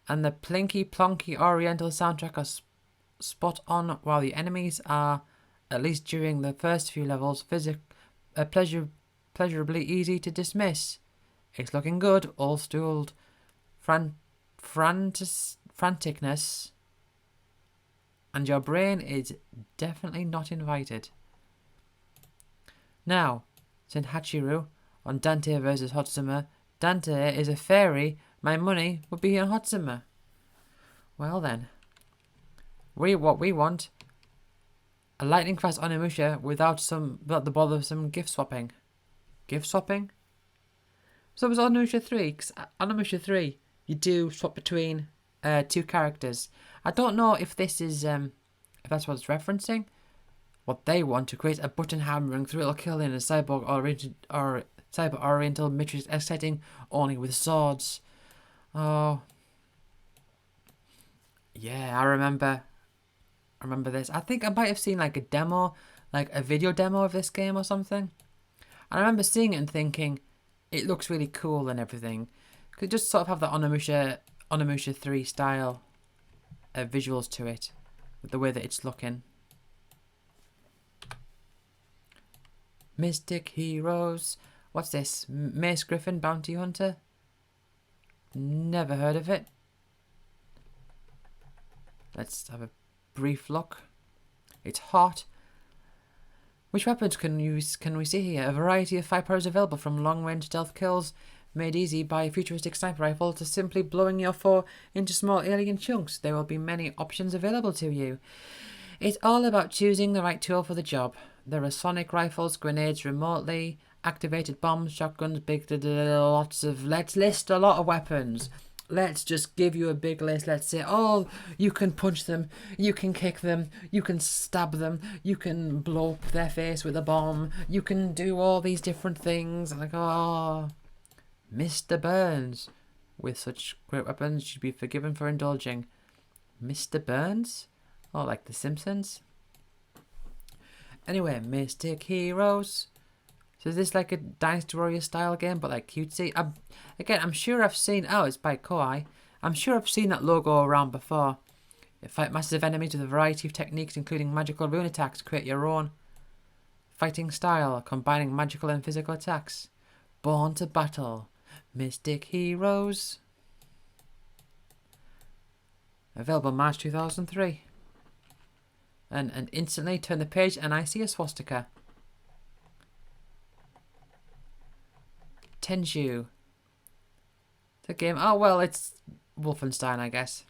Speaker 1: and the plinky plonky oriental soundtrack are spot on, while the enemies are, at least during the first few levels, pleasurably easy to dismiss. It's looking good, all stooled franticness, and your brain is definitely not invited. Now, Senhachiru on Dante vs. Hotsuma. Dante is a fairy. My money would be on Hotsuma. Well then. What we want. A lightning fast Onimusha without the bothersome gift swapping. Gift swapping? So it was Onimusha 3. Because Onimusha 3, you do swap between two characters. I don't know if this is if that's what it's referencing. What they want to create a button hammering thrill kill in a cyborg oriental matrix setting only with swords. Oh, yeah, I remember this. I think I might have seen like a demo, like a video demo of this game or something. I remember seeing it and thinking, it looks really cool and everything. Could just sort of have the Onimusha 3 style visuals to it, with the way that it's looking. Mystic Heroes. What's this? Mace Griffin Bounty Hunter? Never heard of it. Let's have a brief look. It's hot. Which weapons can we see here? A variety of firepower is available, from long-range stealth kills made easy by a futuristic sniper rifle to simply blowing your foe into small alien chunks. There will be many options available to you. It's all about choosing the right tool for the job. There are sonic rifles, grenades remotely, activated bombs, shotguns, let's list a lot of weapons. Let's just give you a big list. Let's say, oh, you can punch them, you can kick them, you can stab them, you can blow up their face with a bomb, you can do all these different things. Like, oh, Mr. Burns, with such great weapons, should be forgiven for indulging. Mr. Burns? Oh, like The Simpsons? Anyway, Mystic Heroes. So is this like a Dynasty Warriors style game, but like cutesy? I'm sure I've seen... Oh, it's by Koei. I'm sure I've seen that logo around before. You fight massive enemies with a variety of techniques, including magical rune attacks. Create your own fighting style, combining magical and physical attacks. Born to battle. Mystic Heroes. Available March 2003. And instantly turn the page and I see a swastika. Tenchu. The game. Oh, well, it's Wolfenstein, I guess.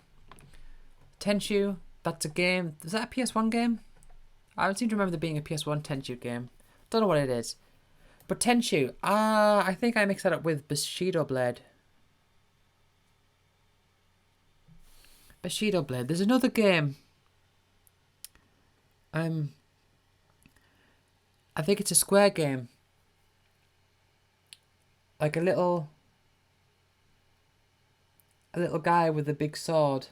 Speaker 1: Tenchu. That's a game. Is that a PS1 game? I don't seem to remember there being a PS1 Tenchu game. Don't know what it is. But Tenchu. I think I mixed that up with Bushido Blade. Bushido Blade. There's another game. I think it's a Square game. Like a little guy with a big sword.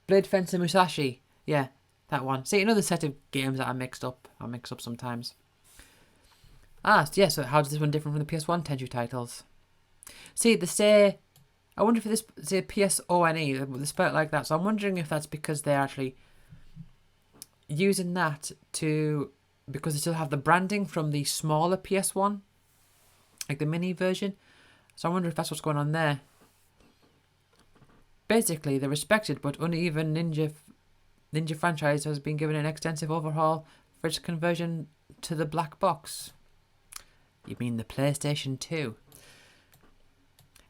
Speaker 1: Blade Fencer Musashi. Yeah, that one. See, another set of games that I mix up sometimes. Yeah, so how does this one differ from the PS1 Tenchu titles? See, they say... I wonder if this say PSONE, they spell it like that. So I'm wondering if that's because they're actually using that because they still have the branding from the smaller PS1, like the mini version. So I wonder if that's what's going on there. Basically, the respected but uneven Ninja franchise has been given an extensive overhaul for its conversion to the black box. You mean the PlayStation 2?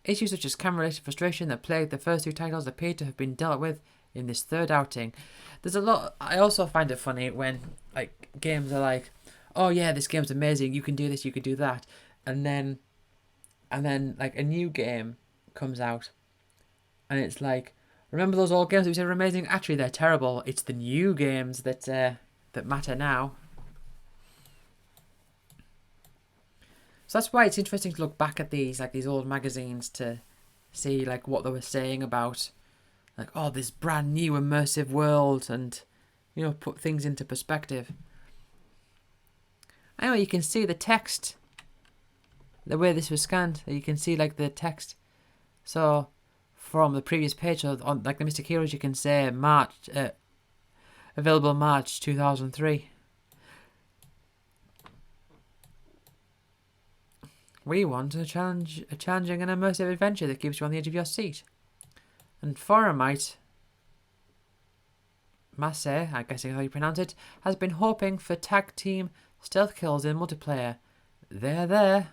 Speaker 1: Issues such as camera-related frustration that plagued the first two titles appear to have been dealt with in this third outing. There's a lot... I also find it funny when like games are like, oh yeah, this game's amazing, you can do this, you can do that. And then like a new game comes out and it's like, remember those old games that we said were amazing? Actually, they're terrible. It's the new games that matter now. So that's why it's interesting to look back at these old magazines to see like what they were saying about like, oh, this brand new immersive world, and put things into perspective. I know you can see the text, the way this was scanned. You can see like the text. So from the previous page on like the Mystic Heroes, you can say March, available March 2003. We want a challenging and immersive adventure that keeps you on the edge of your seat. And Foramite Masse, I guess is how you pronounce it, has been hoping for tag team stealth kills in multiplayer. They're there.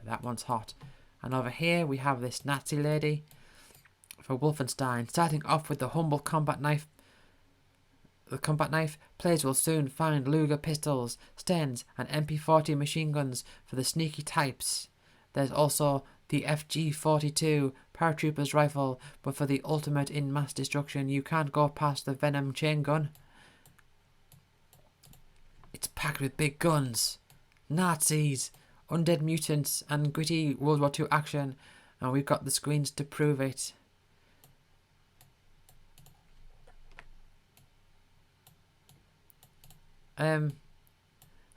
Speaker 1: That one's hot. And over here we have this Nazi lady for Wolfenstein, starting off with the humble combat knife. The combat knife, players will soon find Luger pistols, Stens, and MP40 machine guns for the sneaky types. There's also the FG-42 paratrooper's rifle, but for the ultimate in mass destruction, you can't go past the Venom chain gun. It's packed with big guns, Nazis, undead mutants, and gritty World War II action, and we've got the screens to prove it. So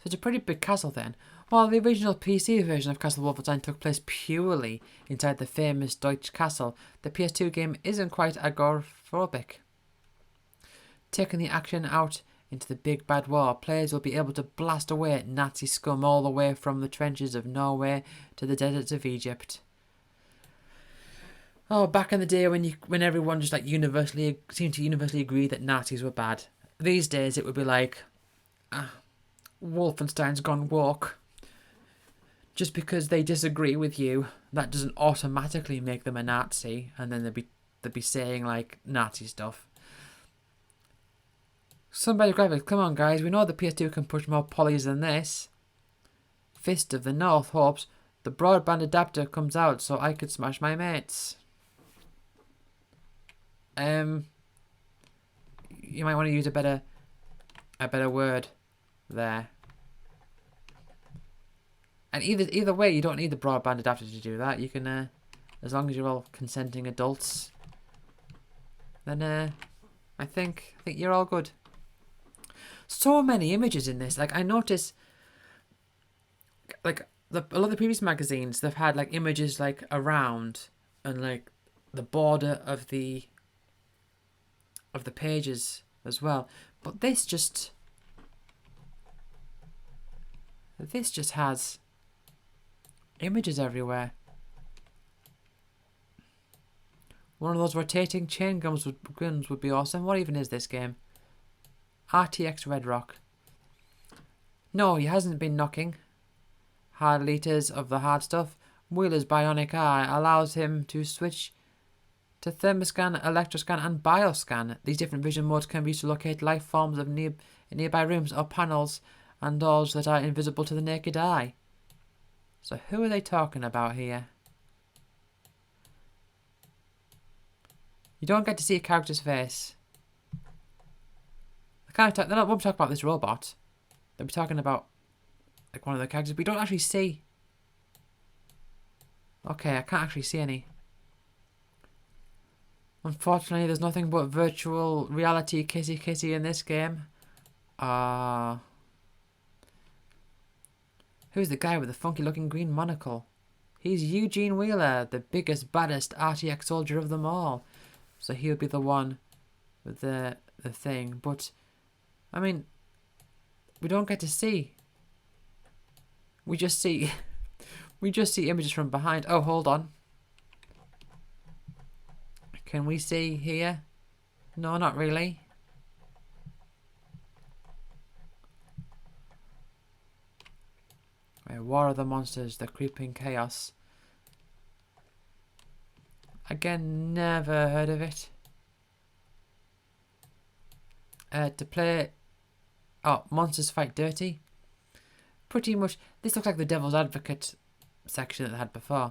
Speaker 1: it's a pretty big castle then. While the original PC version of Castle Wolfenstein took place purely inside the famous Deutsche Castle, the PS2 game isn't quite agoraphobic. Taking the action out into the big bad war, players will be able to blast away at Nazi scum all the way from the trenches of Norway to the deserts of Egypt. Oh, back in the day when everyone just like seemed to universally agree that Nazis were bad. These days it would be like, Wolfenstein's gone woke. Just because they disagree with you, that doesn't automatically make them a Nazi, and then they'd be saying like Nazi stuff. Some better graphics. Come on, guys. We know the PS2 can push more polys than this. Fist of the North hopes the broadband adapter comes out so I could smash my mates. You might want to use a better word there. And either way, you don't need the broadband adapter to do that. You can, as long as you're all consenting adults, then I think you're all good. So many images in this. Like I notice, like a lot of the previous magazines, they've had like images like around and like the border of the pages as well. But this just has images everywhere. One of those rotating chain guns would be awesome. What even is this game? RTX Red Rock. No, he hasn't been knocking hard liters of the hard stuff. Wheeler's bionic eye allows him to switch to thermoscan, electroscan, and bioscan. These different vision modes can be used to locate life forms of nearby rooms or panels and doors that are invisible to the naked eye. So who are they talking about here? You don't get to see a character's face. They're not won't talk about this robot. They'll be talking about like one of the characters, but we don't actually see. Okay, I can't actually see any. Unfortunately, there's nothing but virtual reality kissy in this game. Who's the guy with the funky looking green monocle? He's Eugene Wheeler, the biggest, baddest RTX soldier of them all. So he'll be the one with the thing. But, I mean, we don't get to see. We just see images from behind. Oh, hold on. Can we see here? No, not really. War of the Monsters, the creeping chaos. Again, never heard of it. To play... Oh, Monsters Fight Dirty. Pretty much, this looks like the Devil's Advocate section that they had before.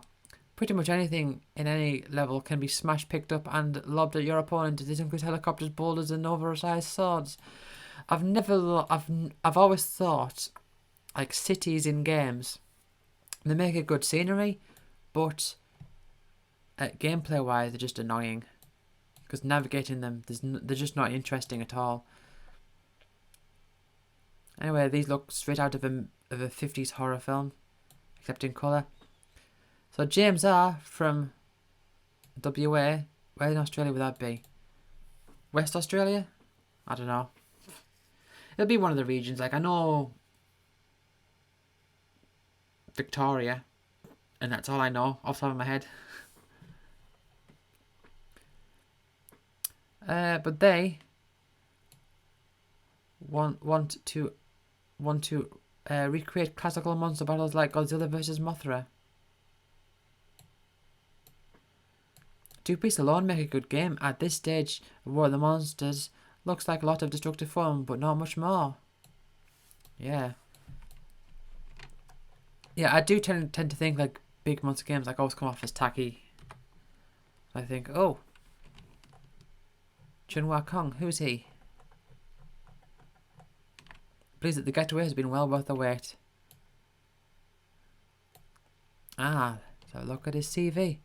Speaker 1: Pretty much anything in any level can be smashed, picked up, and lobbed at your opponent. This includes helicopters, boulders, and oversized swords. I've always thought, like cities in games, they make a good scenery, but gameplay wise, they're just annoying. Because navigating them, they're just not interesting at all. Anyway, these look straight out of a 50s horror film, except in colour. So James R. from WA, where in Australia would that be? West Australia? I don't know. It'll be one of the regions. Like, I know Victoria, and that's all I know off the top of my head. But they want to recreate classical monster battles like Godzilla vs. Mothra. 2-piece alone make a good game. At this stage of War of the Monsters, looks like a lot of destructive fun, but not much more. Yeah. Yeah, I do tend to think like big monster games like always come off as tacky. I think, oh, Chunhua Kong, who's he? Pleased that the getaway has been well worth the wait. Ah, so look at his CV.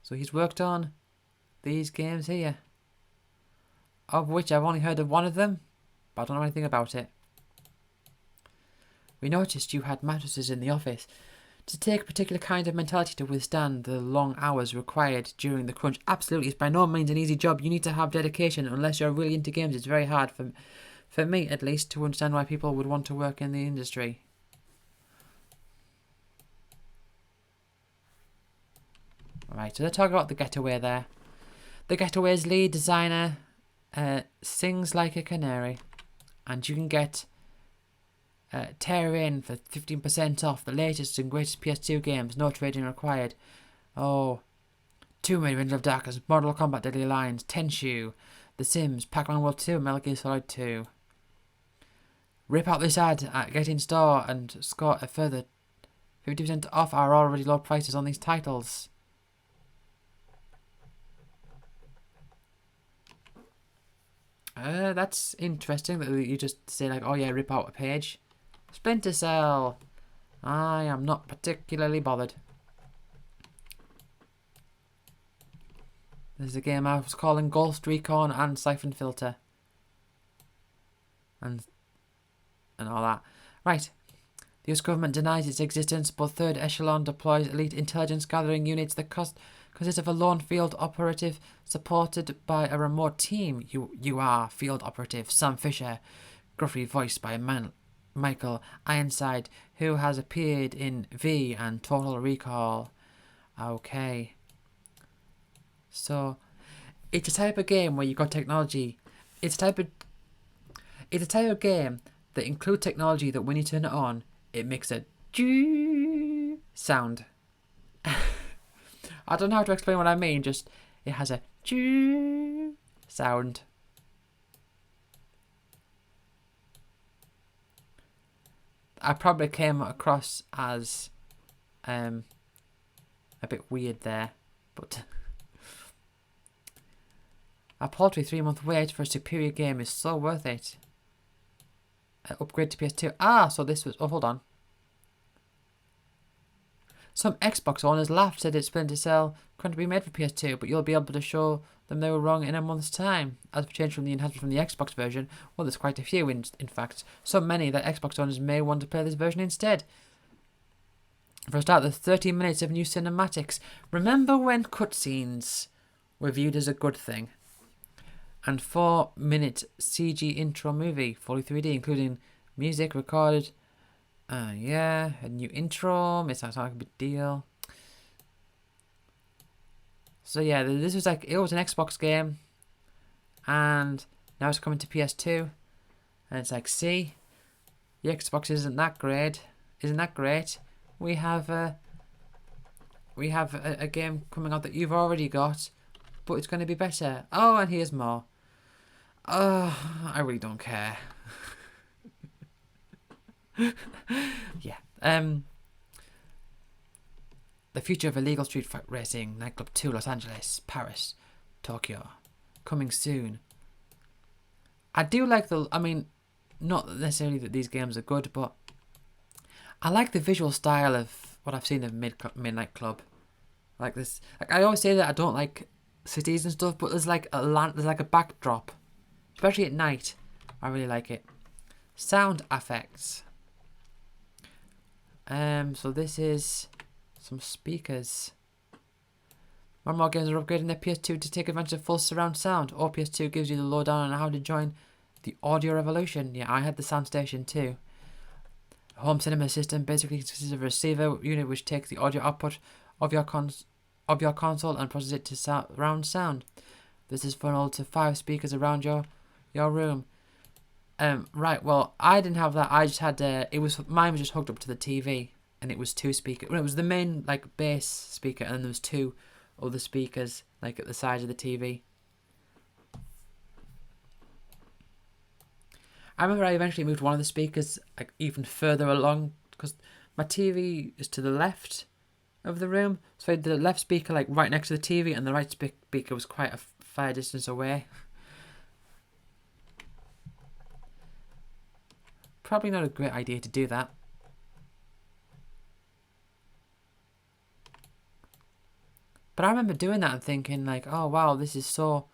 Speaker 1: So he's worked on these games here, of which I've only heard of one of them, but I don't know anything about it. We noticed you had mattresses in the office. To take a particular kind of mentality to withstand the long hours required during the crunch. Absolutely, it's by no means an easy job. You need to have dedication. Unless you're really into games, it's very hard for me at least to understand why people would want to work in the industry. Alright, so let's talk about The Getaway there. The Getaway's lead designer sings like a canary, and you can get Tear In for 15% off the latest and greatest PS2 games, no trading required. Oh, Tomb Raider: Revenge of Darkness, Mortal Kombat: Deadly Alliance, Tenchu, The Sims, Pac-Man World 2, Metal Gear Solid 2. Rip out this ad at Get In Store and score a further 50% off our already low prices on these titles. That's interesting that you just say like, oh yeah, rip out a page. Splinter Cell. I am not particularly bothered. There's a game I was calling Ghost Recon and Siphon Filter. And all that. Right. The US government denies its existence, but Third Echelon deploys elite intelligence gathering units that consist of a lone field operative supported by a remote team. You are field operative Sam Fisher, gruffly voiced by Michael Ironside, who has appeared in V and Total Recall. Okay. So, it's a type of game where you got technology. It's a type of game that includes technology that when you turn it on, it makes a sound. I don't know how to explain what I mean, just it has a sound. I probably came across as a bit weird there, but a paltry 3-month wait for a superior game is so worth it. Upgrade to PS2. Ah, so this was... Oh, hold on. Some Xbox owners laughed, said it's Splinter Cell couldn't be made for PS2, but you'll be able to show them they were wrong in a month's time. As for change from the enhancement from the Xbox version, well, there's quite a few, in fact. So many that Xbox owners may want to play this version instead. For a start, there's 30 minutes of new cinematics. Remember when cutscenes were viewed as a good thing? And 4-minute CG intro movie, fully 3D, including music recorded. Yeah, a new intro. May sound like a big deal. So yeah, this was like, it was an Xbox game, and now it's coming to PS2, and it's like, see, the Xbox isn't that great. We have a game coming out that you've already got, but it's going to be better. Oh, and here's more. I really don't care. Yeah. The future of illegal street fight racing, Nightclub 2, Los Angeles, Paris, Tokyo, coming soon. I do like not necessarily that these games are good, but I like the visual style of what I've seen of Midnight Club. Like this, like I always say that I don't like cities and stuff, but there's like a backdrop, especially at night. I really like it. Sound effects. So this is some speakers. More and more games are upgrading their PS2 to take advantage of full surround sound. Or PS2 gives you the lowdown on how to join the audio revolution. Yeah, I had the SoundStation too. A home cinema system basically consists of a receiver unit which takes the audio output of your console and processes it to surround sound. This is funneled to 5 speakers around your room. Right. Well, I didn't have that. I just had mine was just hooked up to the TV, and it was 2 speakers. Well, it was the main like bass speaker, and then there was 2 other speakers like at the side of the TV. I remember I eventually moved one of the speakers like even further along because my TV is to the left of the room, so I had the left speaker like right next to the TV, and the right speaker was quite a far distance away. Probably not a great idea to do that. But I remember doing that and thinking like, oh wow, this is so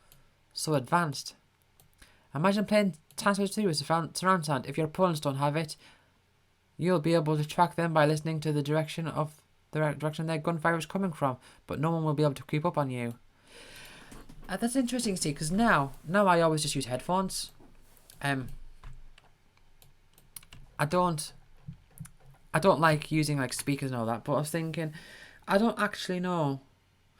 Speaker 1: advanced. Imagine playing Transformers 2 with surround sound. If your opponents don't have it, you'll be able to track them by listening to the direction their gunfire is coming from, but no one will be able to creep up on you. That's interesting to see, because now I always just use headphones. I don't like using like speakers and all that, but I was thinking, I don't actually know.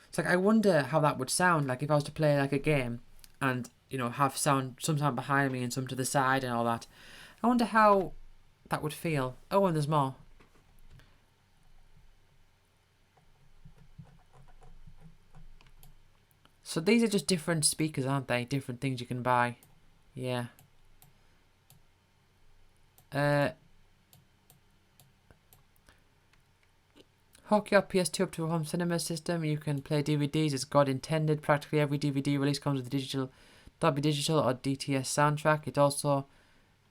Speaker 1: It's like I wonder how that would sound like if I was to play like a game and, you know, have some sound behind me and some to the side and all that. I wonder how that would feel. Oh, and there's more. So these are just different speakers, aren't they? Different things you can buy. Yeah. Hook your PS2 up to a home cinema system. You can play DVDs as God intended. Practically every DVD release comes with a Dolby Digital or DTS soundtrack. It's also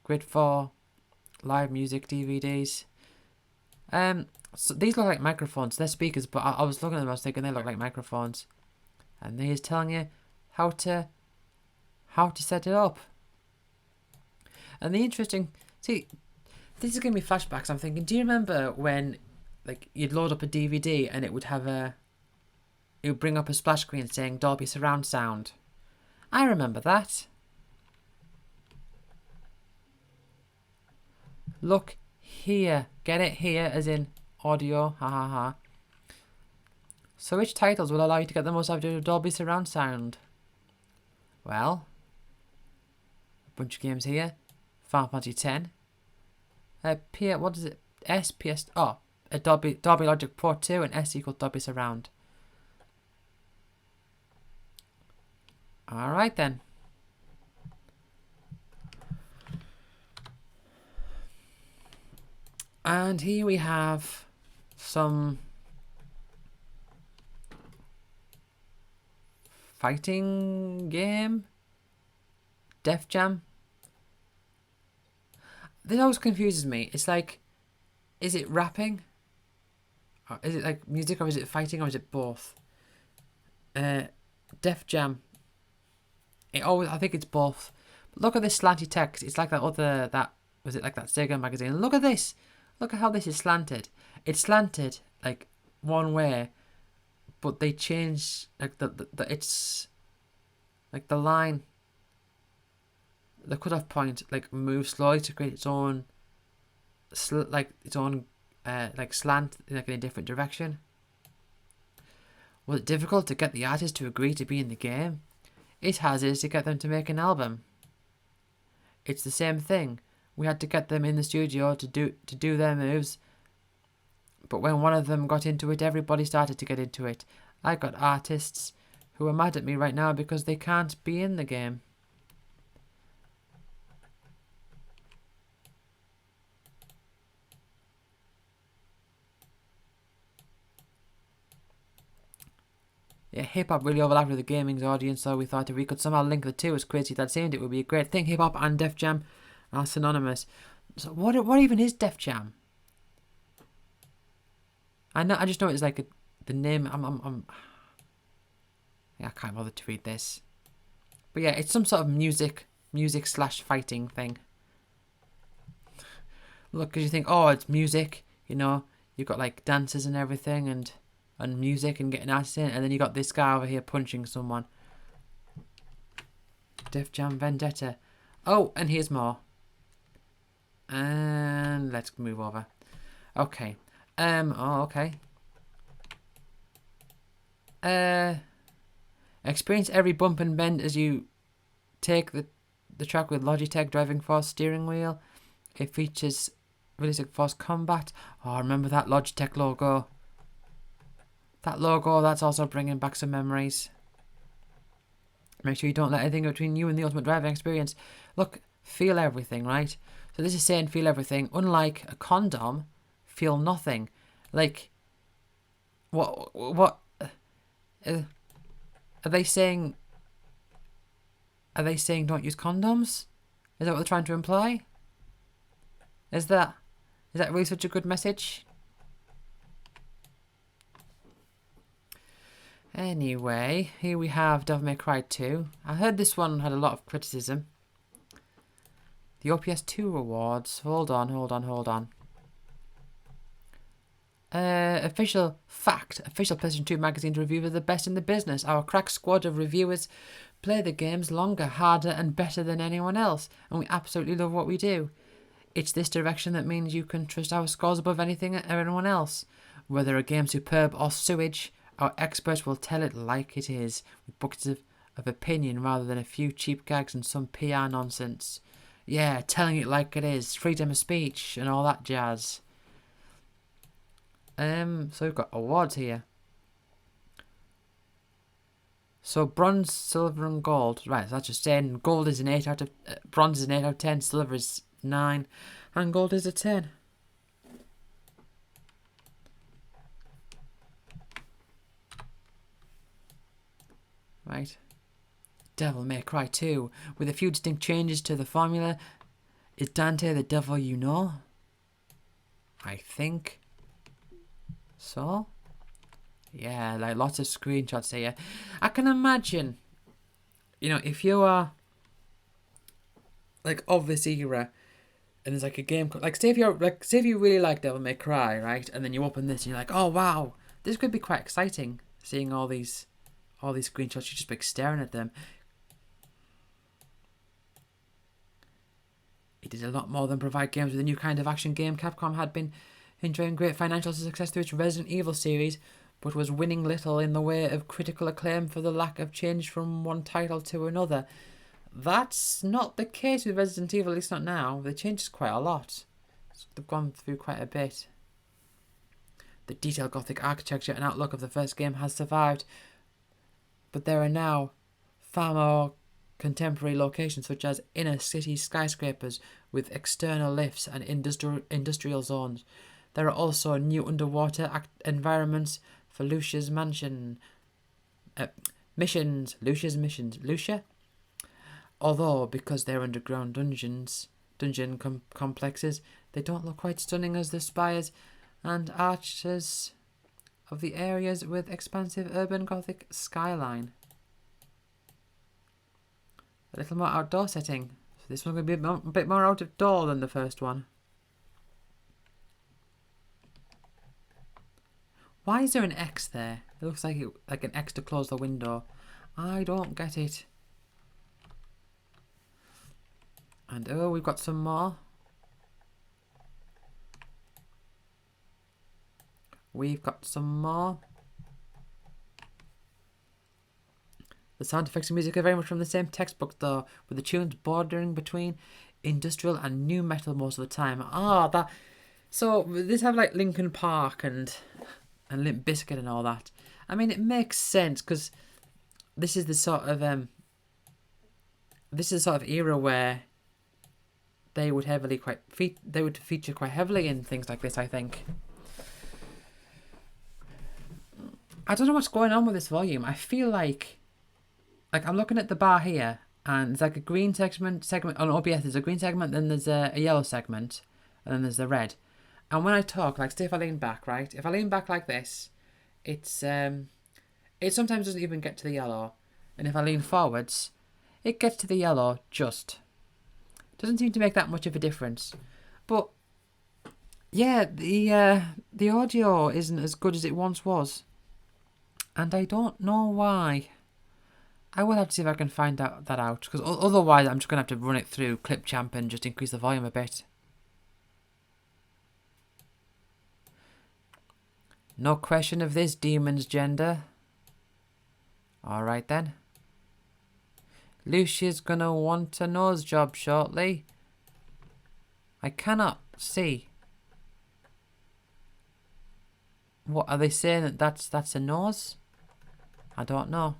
Speaker 1: great for live music DVDs. So these look like microphones. They're speakers, but I was looking at them. I was thinking they look like microphones. And he's telling you how to set it up. And the interesting, see, this is giving me flashbacks. I'm thinking, do you remember when, like, you'd load up a DVD and it would bring up a splash screen saying Dolby Surround Sound? I remember that. Look here, get it here, as in audio, ha ha ha. So which titles will allow you to get the most out of Dolby Surround Sound? Well, a bunch of games here. Final Fantasy X. What is it? SPS. Oh, a Dolby Logic Pro 2 and S equals Dolby Surround. Alright then. And here we have some fighting game. Def Jam. This always confuses me. It's like, is it rapping? Or is it like music, or is it fighting, or is it both? Def Jam. I think it's both. But look at this slanty text. It's like that Sega magazine. Look at this. Look at how this is slanted. It's slanted like one way, but they change like it's like the line, the cutoff point like moves slowly to create its own slant like in a different direction. Was it difficult to get the artist to agree to be in the game? It has is to get them to make an album. It's the same thing. We had to get them in the studio to do their moves. But when one of them got into it, everybody started to get into it. I got artists who are mad at me right now because they can't be in the game. Yeah, hip-hop really overlapped with the gaming audience, so we thought if we could somehow link the two, as crazy as that seemed, it would be a great thing. Hip-hop and Def Jam are synonymous. So what even is Def Jam? I just know it's like a the name. Yeah, I can't bother to read this. But yeah, it's some sort of music / fighting thing. Look, because you think, oh, it's music, you know, you've got like dancers and everything and music and getting artists in, and then you got this guy over here punching someone. Def Jam Vendetta. Oh, and here's more. And let's move over. Okay. Oh, okay. Experience every bump and bend as you take the track with Logitech Driving Force steering wheel. It features Realistic Force Combat. Oh, remember that Logitech logo? That logo, that's also bringing back some memories. Make sure you don't let anything between you and the ultimate driving experience. Look, feel everything, right? So this is saying feel everything. Unlike a condom, feel nothing. Like, what are they saying? Are they saying don't use condoms? Is that what they're trying to imply? Is that really such a good message? Anyway, here we have Devil May Cry 2. I heard this one had a lot of criticism. The OPS 2 awards. Hold on. Official PlayStation 2 magazine's review are the best in the business. Our crack squad of reviewers play the games longer, harder and better than anyone else, and we absolutely love what we do. It's this direction that means you can trust our scores above anything or anyone else. Whether a game's superb or sewage, our experts will tell it like it is, with buckets of opinion rather than a few cheap gags and some PR nonsense. Yeah, telling it like it is, freedom of speech and all that jazz. So we've got awards here. So bronze, silver and gold. Right, so that's just saying gold is an 8 out of... bronze is an 8 out of 10, silver is 9, and gold is a 10. Right. Devil May Cry 2. With a few distinct changes to the formula. Is Dante the devil you know? I think so. Yeah, like lots of screenshots here. I can imagine, you know, if you are like of this era and there's like a game, like say if you really like Devil May Cry, right? And then you open this and you're like, oh wow, this could be quite exciting, seeing all these screenshots. You're just like staring at them. It did a lot more than provide games with a new kind of action game. Capcom had been enjoying great financial success through its Resident Evil series, but was winning little in the way of critical acclaim for the lack of change from one title to another. That's not the case with Resident Evil, at least not now. They changed quite a lot. They've gone through quite a bit. The detailed gothic architecture and outlook of the first game has survived, but there are now far more contemporary locations such as inner city skyscrapers with external lifts and industrial zones. There are also new underwater environments for Lucia's missions. Lucia? Although, because they're underground dungeon complexes, they don't look quite stunning as the spires and arches of the areas with expansive urban gothic skyline. A little more outdoor setting. So this one's going to be a bit more out of door than the first one. Why is there an X there? It looks like an X to close the window. I don't get it. And oh, we've got some more. We've got some more. The sound effects and music are very much from the same textbook though, with the tunes bordering between industrial and new metal most of the time. So this have like Linkin Park and Limp Bizkit and all that. I mean, it makes sense because this is the sort of era where they would feature quite heavily in things like this, I think. I don't know what's going on with this volume. I feel like I'm looking at the bar here, and there's like a green segment on OBS. There's a green segment, then there's a yellow segment, and then there's the red. And when I talk, like say if I lean back, right? If I lean back like this, it sometimes doesn't even get to the yellow, and if I lean forwards, it gets to the yellow just. Doesn't seem to make that much of a difference, but yeah, the audio isn't as good as it once was, and I don't know why. I will have to see if I can find that out, because otherwise I'm just going to have to run it through Clipchamp and just increase the volume a bit. No question of this demon's gender. Alright then. Lucia's gonna want a nose job shortly. I cannot see. What are they saying? That's a nose? I don't know.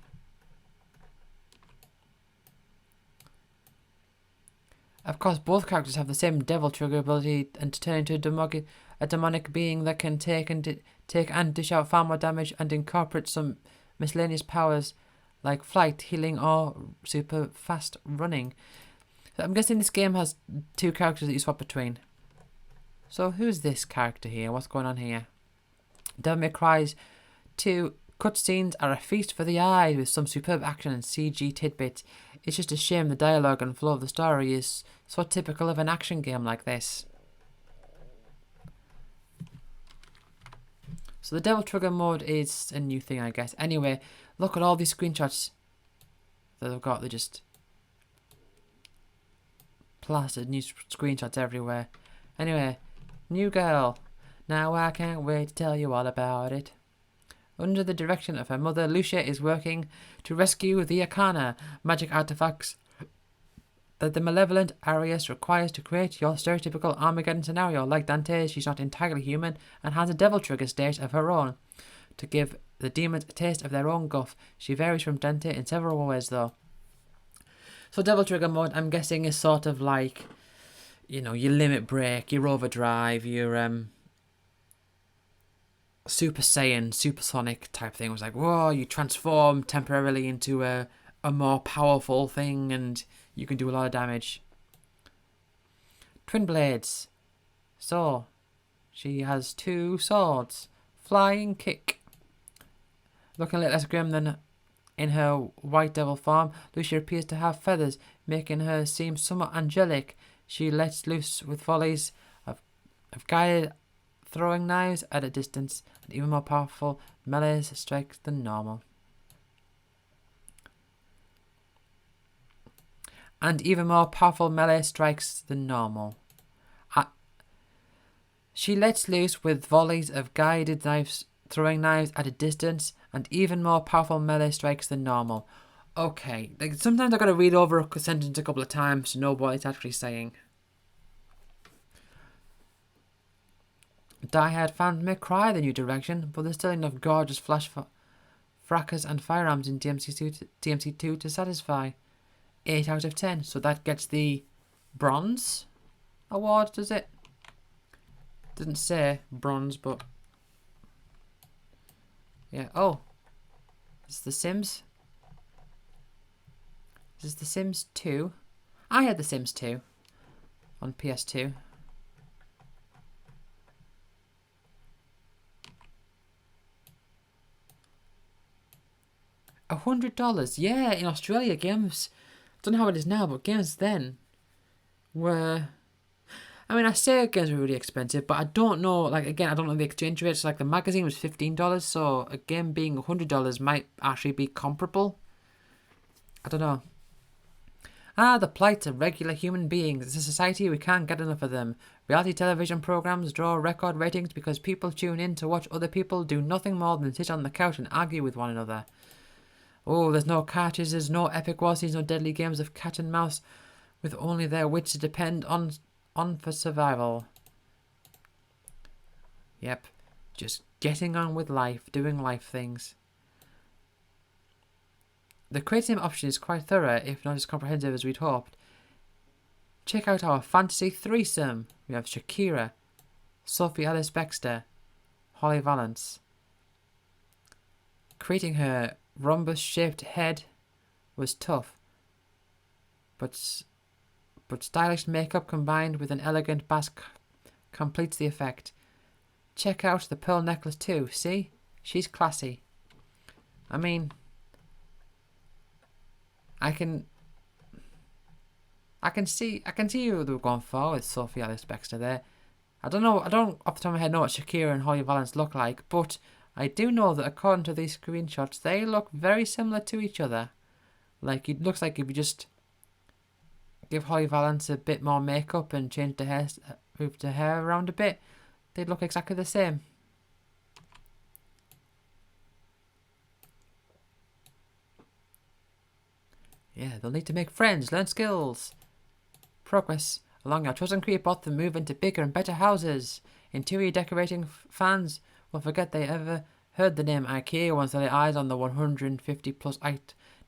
Speaker 1: Of course, both characters have the same devil trigger ability and to turn into a demonic being that can take and dish out far more damage and incorporate some miscellaneous powers like flight, healing, or super fast running. So I'm guessing this game has two characters that you swap between. So who's this character here? What's going on here? Devil May Cry's 2 cutscenes are a feast for the eyes with some superb action and CG tidbits. It's just a shame the dialogue and flow of the story is so typical of an action game like this. So the Devil Trigger mode is a new thing, I guess. Anyway, look at all these screenshots that I've got. They're just plastered new screenshots everywhere. Anyway, new girl. Now I can't wait to tell you all about it. Under the direction of her mother, Lucia is working to rescue the Arcana, magic artifacts that the malevolent Arius requires to create your stereotypical Armageddon scenario. Like Dante, she's not entirely human and has a devil trigger state of her own. To give the demons a taste of their own guff, she varies from Dante in several ways though. So devil trigger mode, I'm guessing, is sort of like, you know, your limit break, your overdrive, your Super Saiyan, supersonic type thing. It was like, whoa, you transform temporarily into a more powerful thing and you can do a lot of damage. Twin blades. So, she has 2 swords. Flying kick. Looking a little less grim than in her white devil form, Lucia appears to have feathers, making her seem somewhat angelic. She lets loose with volleys of guided throwing knives at a distance, and even more powerful melee strikes than normal. She lets loose with volleys of guided throwing knives at a distance, and even more powerful melee strikes than normal. Okay, like sometimes I've got to read over a sentence a couple of times to know what it's actually saying. Die Hard fans may cry the new direction, but there's still enough gorgeous flash fracas and firearms in DMC2 to satisfy. 8 out of 10, so that gets the bronze award, does it? Didn't say bronze, but yeah. Oh, it's The Sims. This is The Sims 2. I had The Sims 2 on PS2. $100. Yeah, in Australia, games, I don't know how it is now, but games then were, I mean, I say games were really expensive, but I don't know, like, again, I don't know the exchange rates. Like, the magazine was $15, so a game being $100 might actually be comparable. I don't know. The plight of regular human beings. It's a society, we can't get enough of them. Reality television programs draw record ratings because people tune in to watch other people do nothing more than sit on the couch and argue with one another. Oh, there's no cartridges, no epic war scenes, no deadly games of cat and mouse with only their wits to depend on for survival. Yep, just getting on with life, doing life things. The creative option is quite thorough, if not as comprehensive as we'd hoped. Check out our fantasy threesome. We have Shakira, Sophie Ellis-Bextor, Holly Valance. Creating her rhombus-shaped head was tough, but stylish makeup combined with an elegant basque completes the effect. Check out the pearl necklace too, see? She's classy. I mean, I can see who they were going for with Sophie Ellis-Bextor there. I don't off the top of my head know what Shakira and Holly Valance look like, but I do know that according to these screenshots, they look very similar to each other. Like, it looks like if you just give Holly Valance a bit more makeup and change the hair, move the hair around a bit, they'd look exactly the same. Yeah, they'll need to make friends, learn skills, progress along our chosen career path and move into bigger and better houses. Interior decorating fans will forget they ever heard the name IKEA once they lay eyes on the 150 plus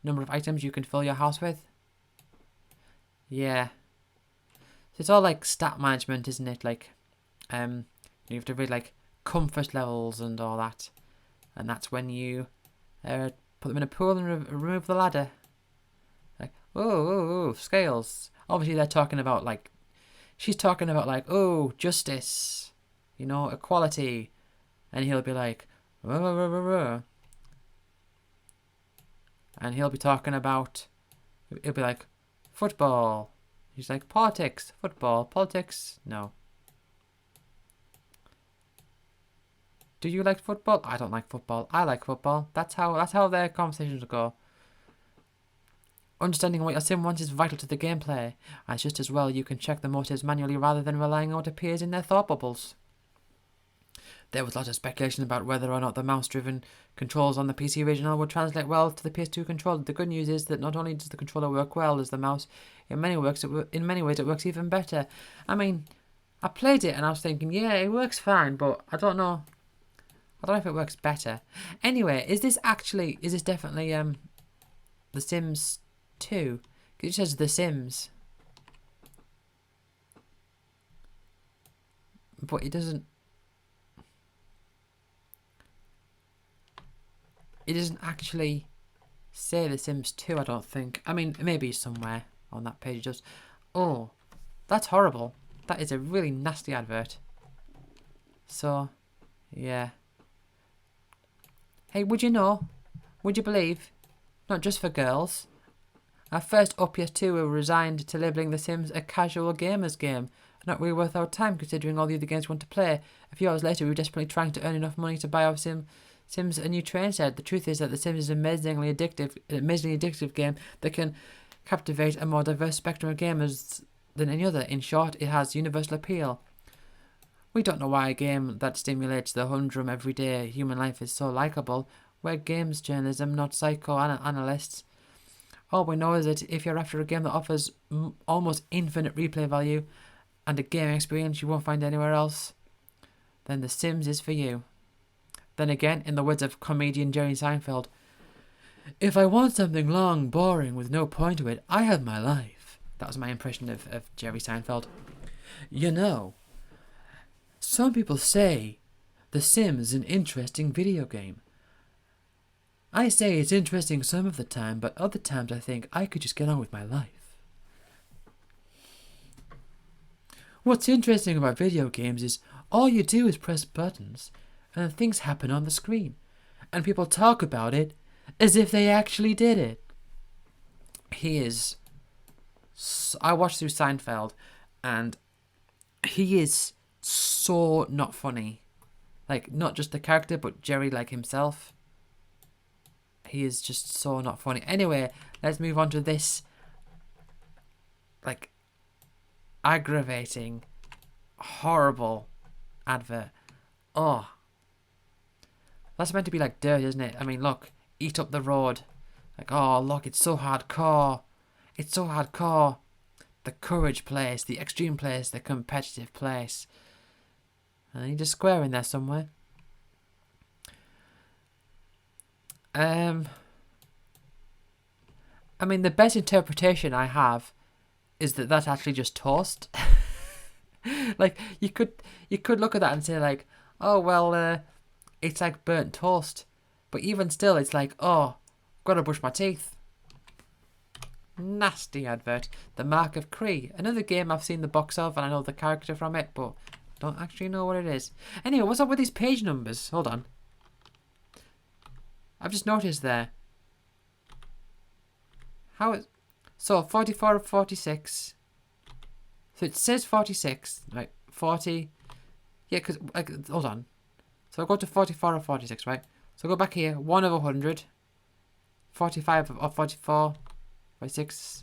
Speaker 1: number of items you can fill your house with. Yeah. So it's all like stat management, isn't it? Like, you have to read like comfort levels and all that. And that's when you put them in a pool and remove the ladder. Like, oh, scales. Obviously they're talking about like, she's talking about like, oh, justice, you know, equality. And he'll be like, rah, rah, rah, rah, rah. And he'll be talking about, he'll be like, football. He's like, politics, football, politics, no. Do you like football? I don't like football. I like football. That's how their conversations go. Understanding what your sim wants is vital to the gameplay, and it's just as well you can check the motives manually rather than relying on what appears in their thought bubbles. There was a lot of speculation about whether or not the mouse-driven controls on the PC original would translate well to the PS2 controller. The good news is that not only does the controller work well as the mouse, in many ways it works even better. I mean, I played it and I was thinking, yeah, it works fine, but I don't know if it works better. Anyway, is this definitely The Sims 2? It says The Sims, but it doesn't actually say The Sims 2, I don't think. I mean, maybe somewhere on that page it does. Oh, that's horrible. That is a really nasty advert. So, yeah. Hey, would you believe, not just for girls, our first Up PS2 were resigned to labelling The Sims a casual gamer's game, not really worth our time considering all the other games we want to play. A few hours later, we were desperately trying to earn enough money to buy our Sims a new train set. The truth is that The Sims is an amazingly addictive game that can captivate a more diverse spectrum of gamers than any other. In short, it has universal appeal. We don't know why a game that stimulates the humdrum everyday human life is so likeable. We're games journalism, not psychoanalysts. All we know is that if you're after a game that offers almost infinite replay value and a gaming experience you won't find anywhere else, then The Sims is for you. Then again, in the words of comedian Jerry Seinfeld, if I want something long, boring, with no point to it, I have my life. That was my impression of Jerry Seinfeld. You know, some people say The Sims is an interesting video game. I say it's interesting some of the time, but other times I think I could just get on with my life. What's interesting about video games is all you do is press buttons and things happen on the screen. And people talk about it as if they actually did it. I watched through Seinfeld and he is so not funny. Like, not just the character, but Jerry like himself. He is just so not funny. Anyway, let's move on to this, like, aggravating, horrible advert. Oh. That's meant to be like dirt, isn't it? I mean, look, eat up the road. Like, oh, look, it's so hardcore. It's so hardcore. The courage place, the extreme place, the competitive place. I need a square in there somewhere. I mean, the best interpretation I have is that that's actually just toast. Like, you could look at that and say like, oh well, it's like burnt toast. But even still, it's like, oh, gotta brush my teeth. Nasty advert. The Mark of Cree. Another game I've seen the box of and I know the character from it, but don't actually know what it is. Anyway, what's up with these page numbers? Hold on. I've just noticed there. How is... So, 44 of 46. So it says 46. Right, 40. Yeah, because... Like, hold on. So I go to 44 of 46, right? So I go back here. 1 of 100. 45 of 44. 46.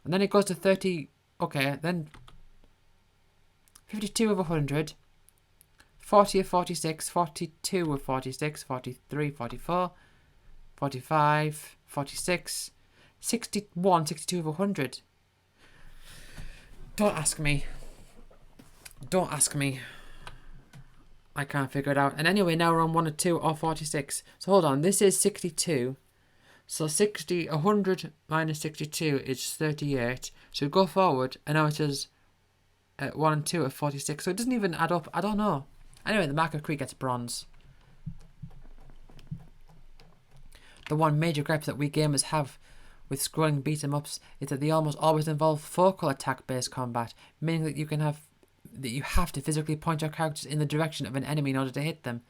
Speaker 1: And then it goes to 30. Okay, then 52 of 100. 40 of 46. 42 of 46. 43, 44. 45. 46. 61, 62 of 100. Don't ask me. Don't ask me. I can't figure it out. And anyway, now we're on 1 or 2 or 46. So hold on, this is 62. So 100 minus 62 is 38. So go forward, and now it says 1 and 2 of 46. So it doesn't even add up. I don't know. Anyway, the Mark of Cree gets bronze. The one major gripe that we gamers have with scrolling beat-em-ups is that they almost always involve focal attack-based combat, meaning that you have to physically point your characters in the direction of an enemy in order to hit them.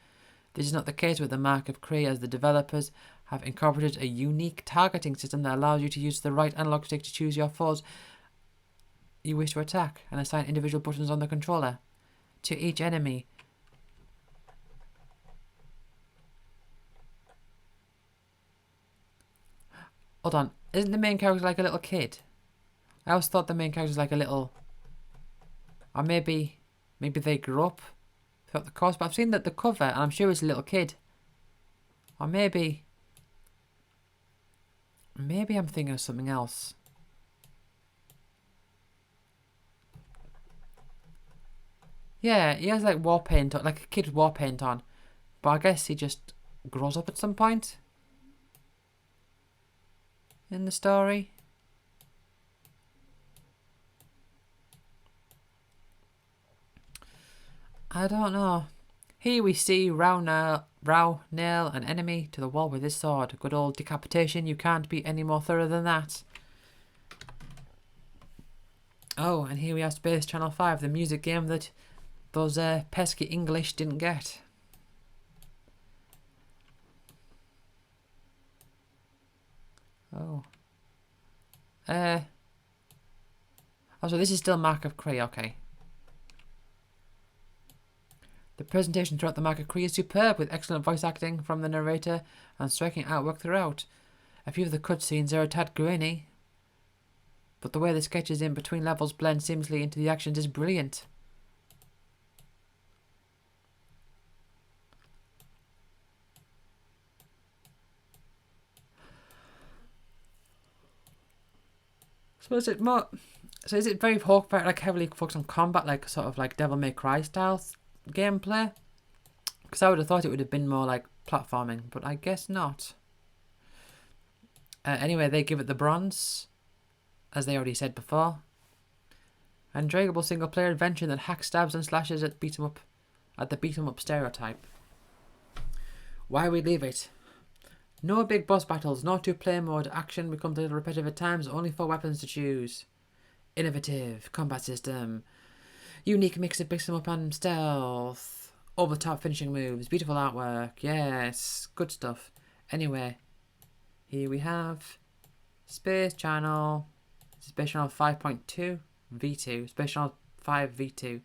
Speaker 1: This is not the case with the Mark of Cree, as the developers have incorporated a unique targeting system that allows you to use the right analog stick to choose your foes you wish to attack and assign individual buttons on the controller to each enemy. Hold on, isn't the main character like a little kid? I always thought the main character was like a little... Or maybe they grew up throughout the course, but I've seen that the cover and I'm sure it's a little kid. Or maybe I'm thinking of something else. Yeah, he has like war paint on, like a kid with war paint on. But I guess he just grows up at some point in the story. I don't know. Here we see Rao nail an enemy to the wall with his sword. Good old decapitation. You can't be any more thorough than that. Oh, and here we have Space Channel 5, the music game that those pesky English didn't get. Oh. Oh, so this is still Mark of Cree, okay. The presentation throughout the Mark of Cree is superb, with excellent voice acting from the narrator and striking artwork throughout. A few of the cutscenes are a tad grainy, but the way the sketches in between levels blend seamlessly into the actions is brilliant. So is it more... So is it very like heavily focused on combat, like sort of like Devil May Cry style gameplay? Because I would have thought it would have been more like platforming, but I guess not. Anyway, they give it the bronze, as they already said before. An enjoyable single player adventure that hacks, stabs and slashes at the beat 'em up stereotype. Why we leave it? No big boss battles, no two-player mode, action becomes a little repetitive at times, only 4 weapons to choose. Innovative combat system. Unique mix of beat 'em up and stealth. Over-the-top finishing moves, beautiful artwork, yes, good stuff. Anyway, here we have Space Channel 5.2 V2, Space Channel 5 V2.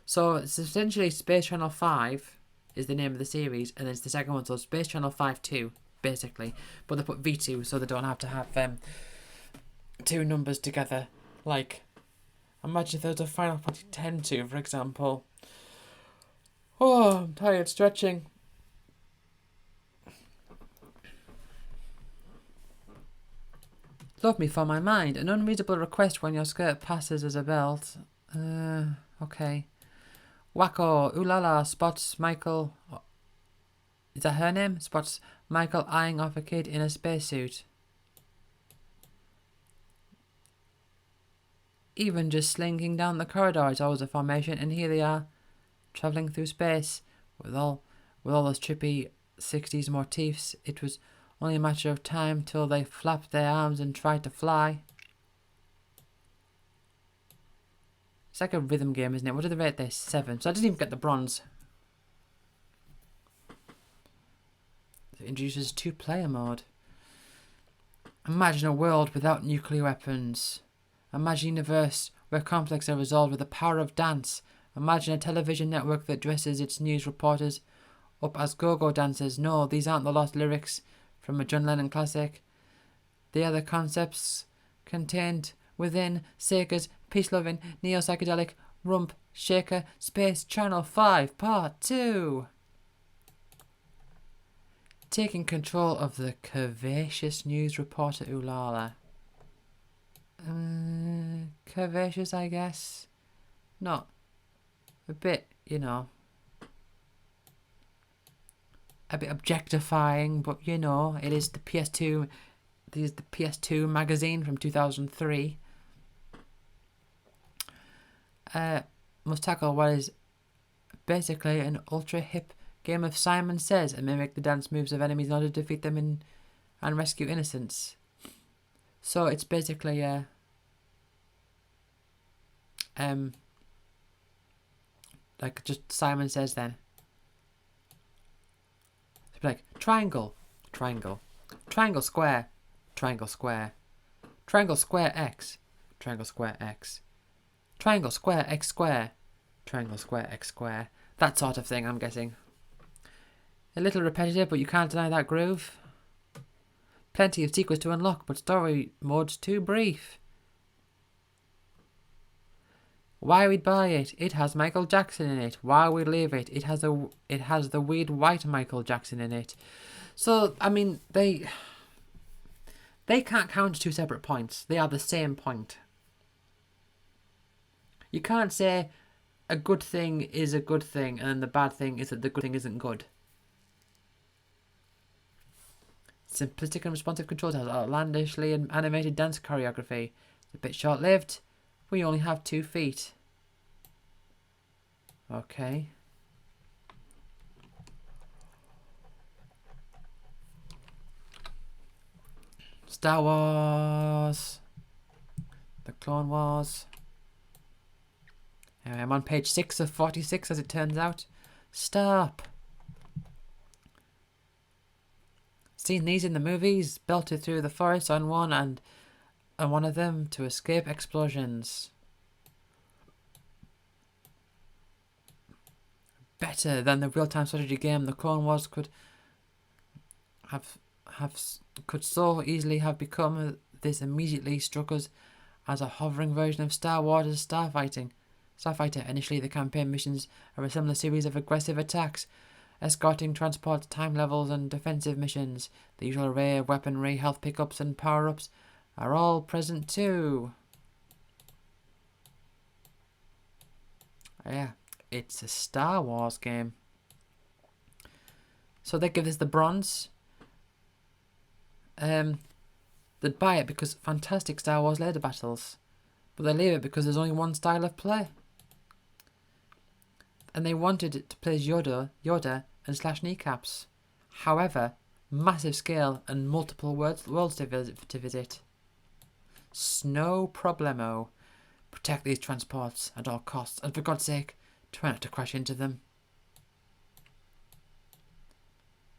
Speaker 1: So it's essentially Space Channel 5 is the name of the series, and then it's the second one, so Space Channel 5.2, basically. But they put V2 so they don't have to have 2 numbers together. Like, imagine if there was a Final Fantasy X-2, for example. Oh, I'm tired, stretching. Love me for my mind. An unreasonable request when your skirt passes as a belt. Okay. Wacko, ooh la la, spots Michael. Is that her name? Spots Michael eyeing off a kid in a spacesuit. Even just slinking down the corridor is always a formation, and here they are, travelling through space with all those trippy 60s motifs. It was only a matter of time till they flapped their arms and tried to fly. It's like a rhythm game, isn't it? What did they rate this? 7. So I didn't even get the bronze. that introduces two-player mode. Imagine a world without nuclear weapons. Imagine a universe where conflicts are resolved with the power of dance. Imagine a television network that dresses its news reporters up as go-go dancers. No, these aren't the lost lyrics from a John Lennon classic. They are the concepts contained within Sega's peace-loving, neo-psychedelic rump shaker Space Channel 5 Part 2. Taking control of the curvaceous news reporter Ulala. Curvaceous, I guess. Not a bit, a bit objectifying, but it is the PS2. This is the PS2 magazine from 2003. Must tackle what is basically an ultra hip game of Simon Says and mimic the dance moves of enemies in order to defeat them and rescue innocents. So it's basically like just Simon Says then. It's like triangle, triangle, triangle square, triangle square, triangle square x, triangle square x, triangle square x square, triangle square x square. That sort of thing, I'm guessing. A little repetitive, but you can't deny that groove. Plenty of secrets to unlock, but story mode's too brief. Why we'd buy it? It has Michael Jackson in it. Why we'd leave it? It has the weird white Michael Jackson in it. So I mean, they can't count two separate points. They are the same point. You can't say a good thing is a good thing and the bad thing is that the good thing isn't good. Simplistic and responsive controls has outlandishly animated dance choreography. It's a bit short-lived. We only have 2 feet. Okay. Star Wars. The Clone Wars. Anyway, I'm on page 6 of 46 as it turns out. Stop. Seen these in the movies, belted through the forest on one and one of them to escape explosions. Better than the real-time strategy game the Clone Wars could so easily have become. This immediately struck us as a hovering version of Star Wars' Starfighter. Initially, the campaign missions are a similar series of aggressive attacks, escorting transports, time levels, and defensive missions. The usual array of weaponry, health pickups, and power-ups are all present too. Yeah, it's a Star Wars game. So they give this the bronze. They'd buy it because fantastic Star Wars laser battles, but they leave it because there's only one style of play. And they wanted it to play Yoda and slash kneecaps. However, massive scale and multiple worlds to visit. No problemo. Protect these transports at all costs, and for God's sake, try not to crash into them.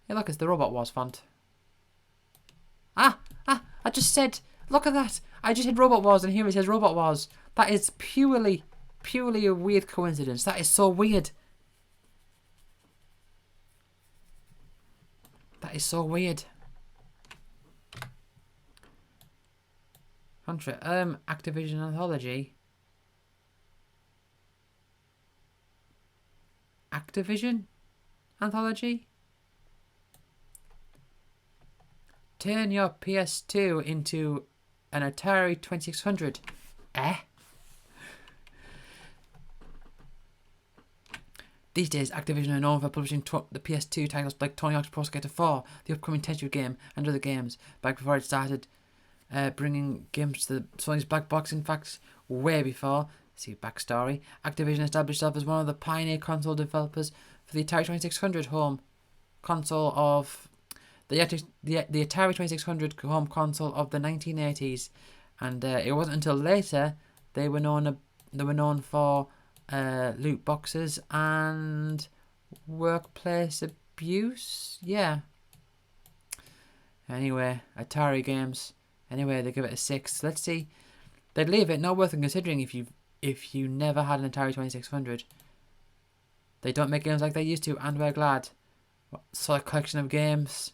Speaker 1: Hey look, it's the Robot Wars font. I just said, look at that. I just said Robot Wars and here it says Robot Wars. That is purely a weird coincidence. That is so weird. That is so weird. Activision Anthology. Activision Anthology? Turn your PS2 into an Atari 2600. These days, Activision are known for publishing the PS2 titles like Tony Hawk's Pro Skater 4, the upcoming Tenchu game, and other games. Back before it started bringing games to Sony's black box, in fact, way before. See backstory. Activision established itself as one of the pioneer console developers for the Atari 2600 home console of the Atari 2600 home console of the 1980s, and it wasn't until later they were known for loot boxes and workplace abuse. Yeah. Anyway, Atari games. Anyway, they give it a 6. Let's see. They'd leave it not worth considering if you never had an Atari 2600. They don't make games like they used to, and we're glad. Solid collection of games.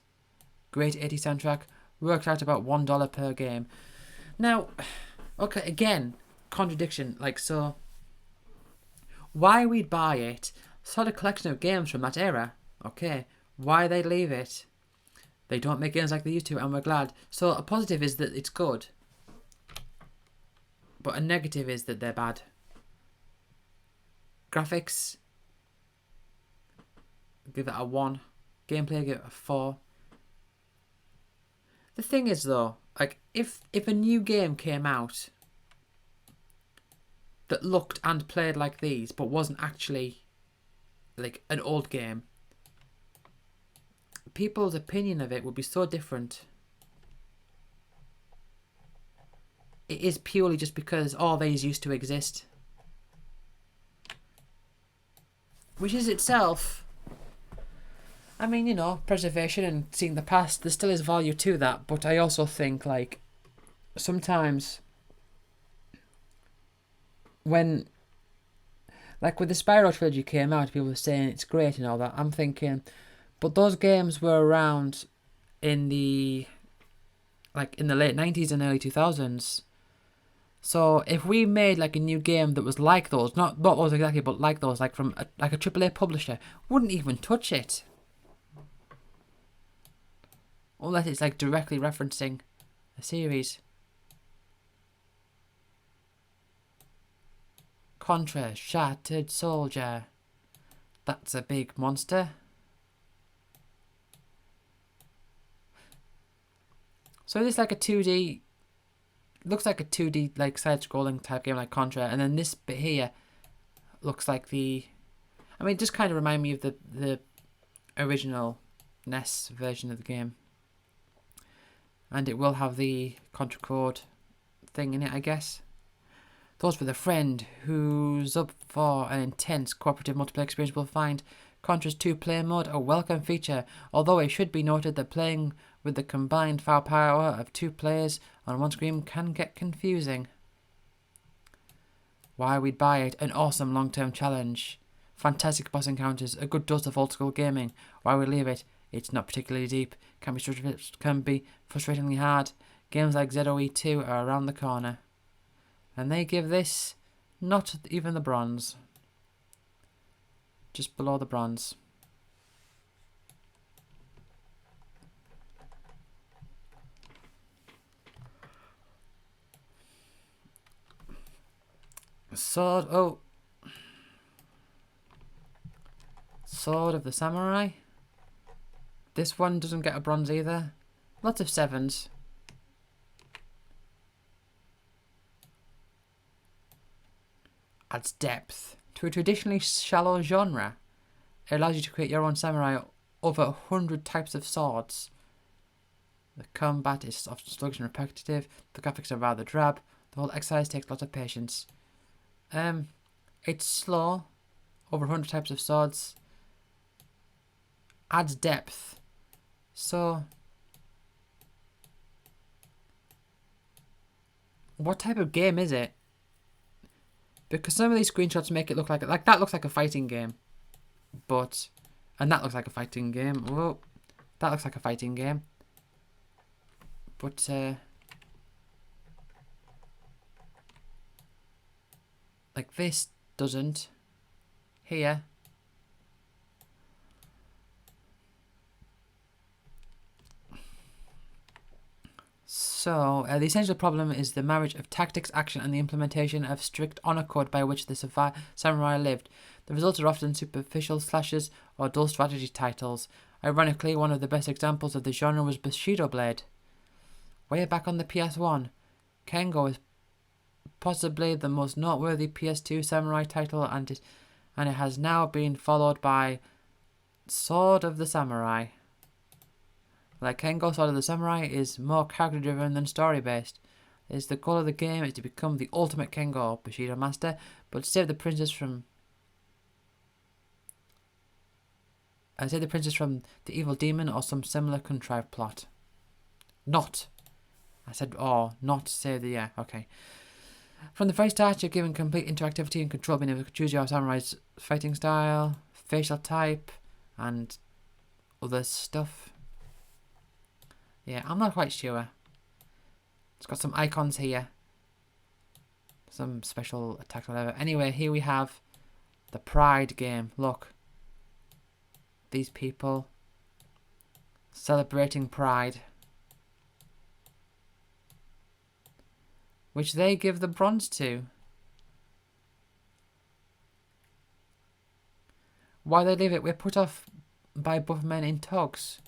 Speaker 1: Great 80s soundtrack. Works out about $1 per game. Now, okay, again, contradiction. Like, so, why we'd buy it? Solid collection of games from that era. Okay, why they leave it? They don't make games like they used to, and we're glad. So a positive is that it's good, but a negative is that they're bad. Graphics, give it a 1. Gameplay, give it a 4. The thing is, though, like, if a new game came out that looked and played like these, but wasn't actually like an old game, people's opinion of it would be so different. It is purely just because all these used to exist, which is itself, I mean, you know, preservation and seeing the past, there still is value to that, but I also think, like, sometimes when, like, with the Spyro trilogy came out, people were saying it's great and all that, I'm thinking, but those games were around in the late 90s and early 2000s. So if we made like a new game that was like those, not those exactly, but like those, like from a AAA publisher, wouldn't even touch it. Unless it's like directly referencing a series. Contra, Shattered Soldier. That's a big monster. So this like a 2D, looks like a 2D like side-scrolling type game like Contra, and then this bit here looks like the, I mean, it just kind of remind me of the original NES version of the game. And it will have the Contra code thing in it, I guess. Those with a friend who's up for an intense cooperative multiplayer experience will find Contra's 2-player mode a welcome feature, although it should be noted that playing with the combined firepower of 2 players on one screen can get confusing. Why we'd buy it? An awesome long-term challenge. Fantastic boss encounters, a good dose of old-school gaming. Why we leave it? It's not particularly deep, can be frustratingly hard. Games like ZOE 2 are around the corner. And they give this not even the bronze. Just below the bronze. Sword of the Samurai. This one doesn't get a bronze either. Lots of 7s. Adds depth to a traditionally shallow genre. It allows you to create your own samurai over 100 types of swords. The combat is often sluggish and repetitive. The graphics are rather drab. The whole exercise takes lots of patience. It's slow. Over 100 types of swords. Adds depth. So, what type of game is it? Because some of these screenshots make it look like that looks like a fighting game. But, and that looks like a fighting game. Whoa, that looks like a fighting game. But, like this doesn't. Here. So, the essential problem is the marriage of tactics, action, and the implementation of strict honor code by which the samurai lived. The results are often superficial slashes or dull strategy titles. Ironically, one of the best examples of the genre was Bushido Blade. Way back on the PS1, Kengo is possibly the most noteworthy PS2 samurai title, and it has now been followed by Sword of the Samurai. Like Kengo, Sword of the Samurai is more character-driven than story-based. The goal of the game is to become the ultimate Kengo, Bushido Master, but save the princess from the evil demon or some similar contrived plot. Not. I said, oh, not say the yeah. Okay. From the very start, you're given complete interactivity and control, being able to choose your samurai's fighting style, facial type, and other stuff. Yeah, I'm not quite sure. It's got some icons here. Some special attacks, whatever. Anyway, here we have the Pride game. Look. These people celebrating Pride. Which they give the bronze to. Why they leave it? We're put off by buff men in togs.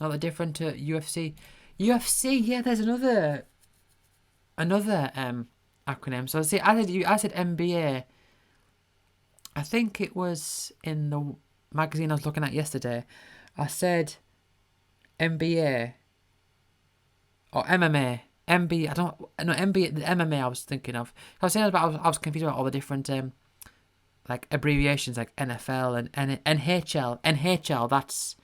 Speaker 1: Not that different to UFC. UFC, yeah, there's another acronym. So see, I said NBA. I think it was in the magazine I was looking at yesterday. I said NBA or MMA. NBA. NBA. The MMA I was thinking of. I was saying about I was confused about all the different like abbreviations like NFL and NHL. NHL. That's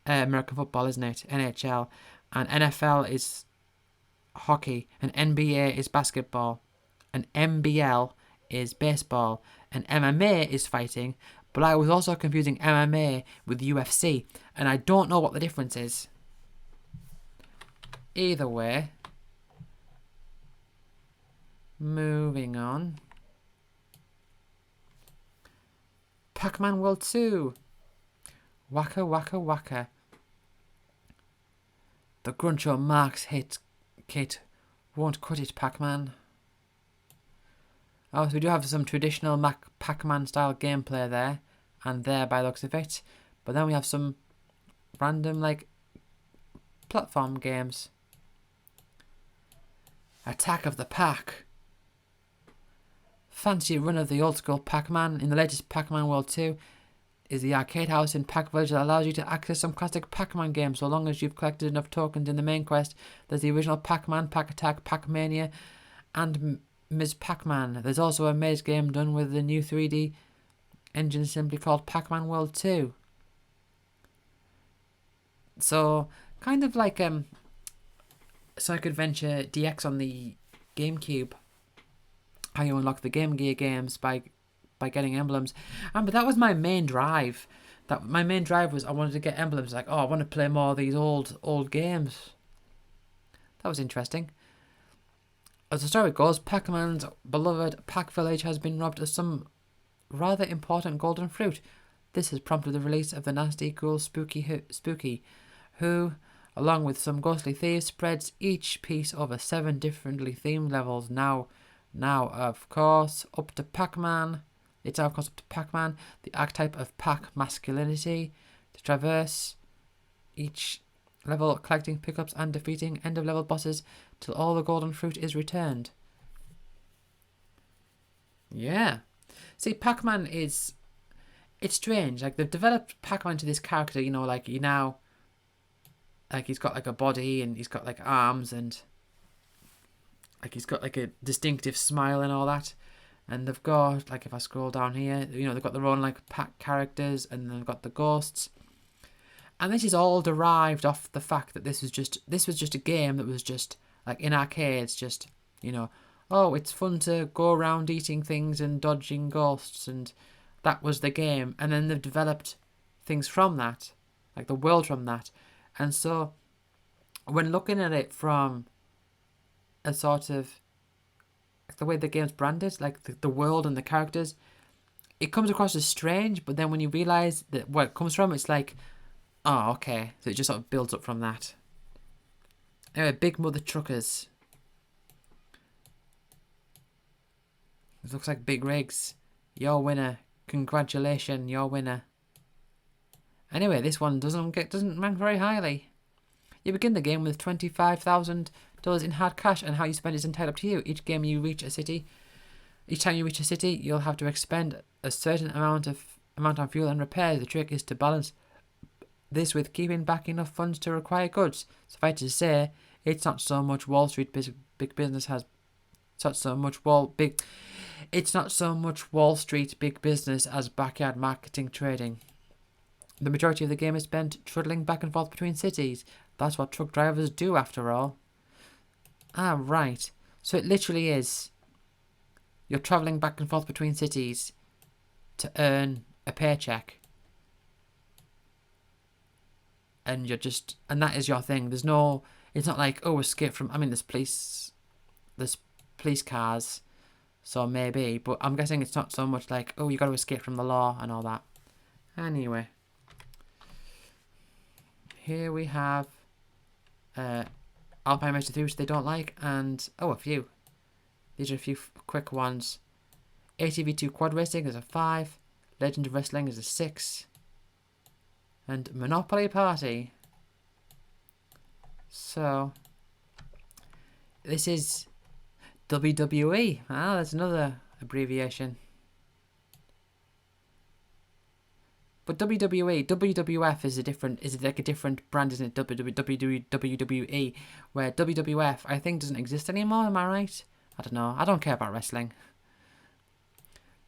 Speaker 1: American football, isn't it? NHL, and NFL is hockey, and NBA is basketball, and NBL is baseball, and MMA is fighting. But I was also confusing MMA with UFC, and I don't know what the difference is. Either way, moving on. Pac-Man World 2. Waka Waka Waka. The Gruncho Marks hit kit won't cut it, Pac-Man. Oh, so we do have some traditional Pac-Man style gameplay there, and there by the looks of it. But then we have some random, like, platform games. Attack of the Pack. Fancy run of the old school Pac-Man in the latest Pac-Man World 2 is the arcade house in Pac Village that allows you to access some classic Pac-Man games so long as you've collected enough tokens in the main quest. There's the original Pac-Man, Pac-Attack, Pac-Mania, and Ms. Pac-Man. There's also a maze game done with the new 3D engine simply called Pac-Man World 2. So, kind of like Sonic Adventure DX on the GameCube. How you unlock the Game Gear games by getting emblems. But that was my main drive. My main drive was I wanted to get emblems. Like, oh, I want to play more of these old games. That was interesting. As the story goes, Pac-Man's beloved Pac Village has been robbed of some rather important golden fruit. This has prompted the release of the nasty, cool, Spooky, who, along with some ghostly thieves, spreads each piece over 7 differently themed levels. Now, of course, up to Pac-Man. It's now, of course, up to Pac-Man, the archetype of Pac masculinity, to traverse each level, collecting pickups and defeating end-of-level bosses till all the golden fruit is returned. Yeah. See, Pac-Man is... It's strange. Like, they've developed Pac-Man to this character, you know, like, like, he's got, like, a body, and he's got, like, arms, and... like, he's got, like, a distinctive smile and all that. And they've got, like, if I scroll down here, you know, they've got their own, like, Pac characters, and they've got the ghosts. And this is all derived off the fact that this was just a game that was just, like, in arcades, just, you know, oh, it's fun to go around eating things and dodging ghosts, and that was the game. And then they've developed things from that, like the world from that. And so, when looking at it from a sort of, like the way the game's branded, like the world and the characters, it comes across as strange, but then when you realise that where it comes from, it's like, oh, okay. So it just sort of builds up from that. Anyway, Big Mother Truckers. It looks like Big Rigs. Your winner. Congratulations, your winner. Anyway, this one doesn't rank very highly. You begin the game with $25,000 in hard cash, and how you spend is entirely up to you. Each time you reach a city, you'll have to expend a certain amount on fuel and repairs. The trick is to balance this with keeping back enough funds to acquire goods. Suffice to say, it's not so much Wall Street big business has. It's not so much Wall Street big business as backyard marketing trading. The majority of the game is spent trundling back and forth between cities. That's what truck drivers do, after all. Ah, right. So it literally is. You're travelling back and forth between cities to earn a paycheck. And you're just... And that is your thing. There's no... It's not like, oh, escape from... I mean, there's police cars, so maybe. But I'm guessing it's not so much like, oh, you got to escape from the law and all that. Anyway. Here we have Alpine Racer 3, which they don't like, and a few. These are a few quick ones. ATV2 Quad Racing is a 5. Legend of Wrestling is a 6. And Monopoly Party. So, this is WWE. Ah, that's another abbreviation. But WWE, WWF is like a different brand, isn't it? WWE, where WWF, I think, doesn't exist anymore, am I right? I don't know. I don't care about wrestling.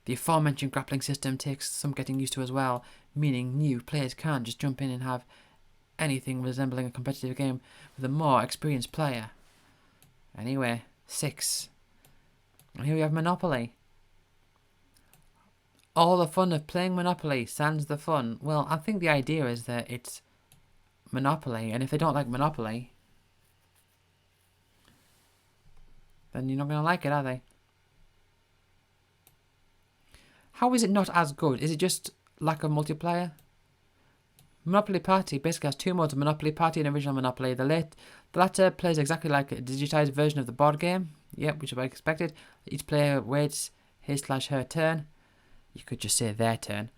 Speaker 1: The aforementioned grappling system takes some getting used to as well, meaning new players can't just jump in and have anything resembling a competitive game with a more experienced player. Anyway, 6. And here we have Monopoly. All the fun of playing Monopoly, sans the fun. Well, I think the idea is that it's Monopoly, and if they don't like Monopoly, then you're not going to like it, are they? How is it not as good? Is it just lack of multiplayer? Monopoly Party basically has 2 modes, of Monopoly Party and Original Monopoly. The latter plays exactly like a digitized version of the board game. Yep, which I expected. Each player waits his/her turn. You could just say their turn.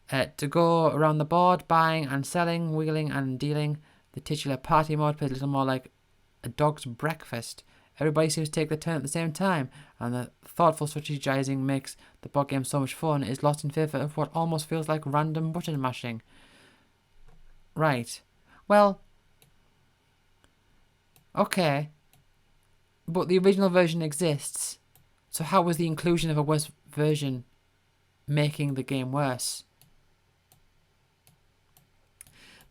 Speaker 1: To go around the board, buying and selling, wheeling and dealing. The titular party mode plays a little more like a dog's breakfast. Everybody seems to take their turn at the same time, and the thoughtful strategizing makes the board game so much fun, it is lost in favour of what almost feels like random button mashing. Right. Well, okay. But the original version exists, so how was the inclusion of a worse version making the game worse?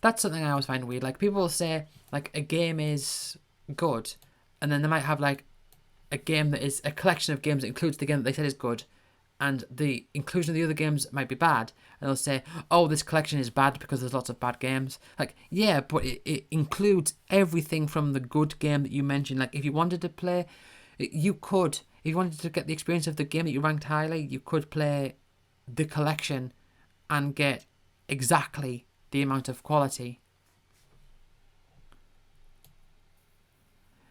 Speaker 1: That's something I always find weird. Like, people will say, like, a game is good, and then they might have, like, a game that is a collection of games that includes the game that they said is good, and the inclusion of the other games might be bad, and they'll say, oh, this collection is bad because there's lots of bad games. Like, yeah, but it includes everything from the good game that you mentioned. Like, if you wanted to play, you could. If you wanted to get the experience of the game that you ranked highly, you could play the collection and get exactly the amount of quality.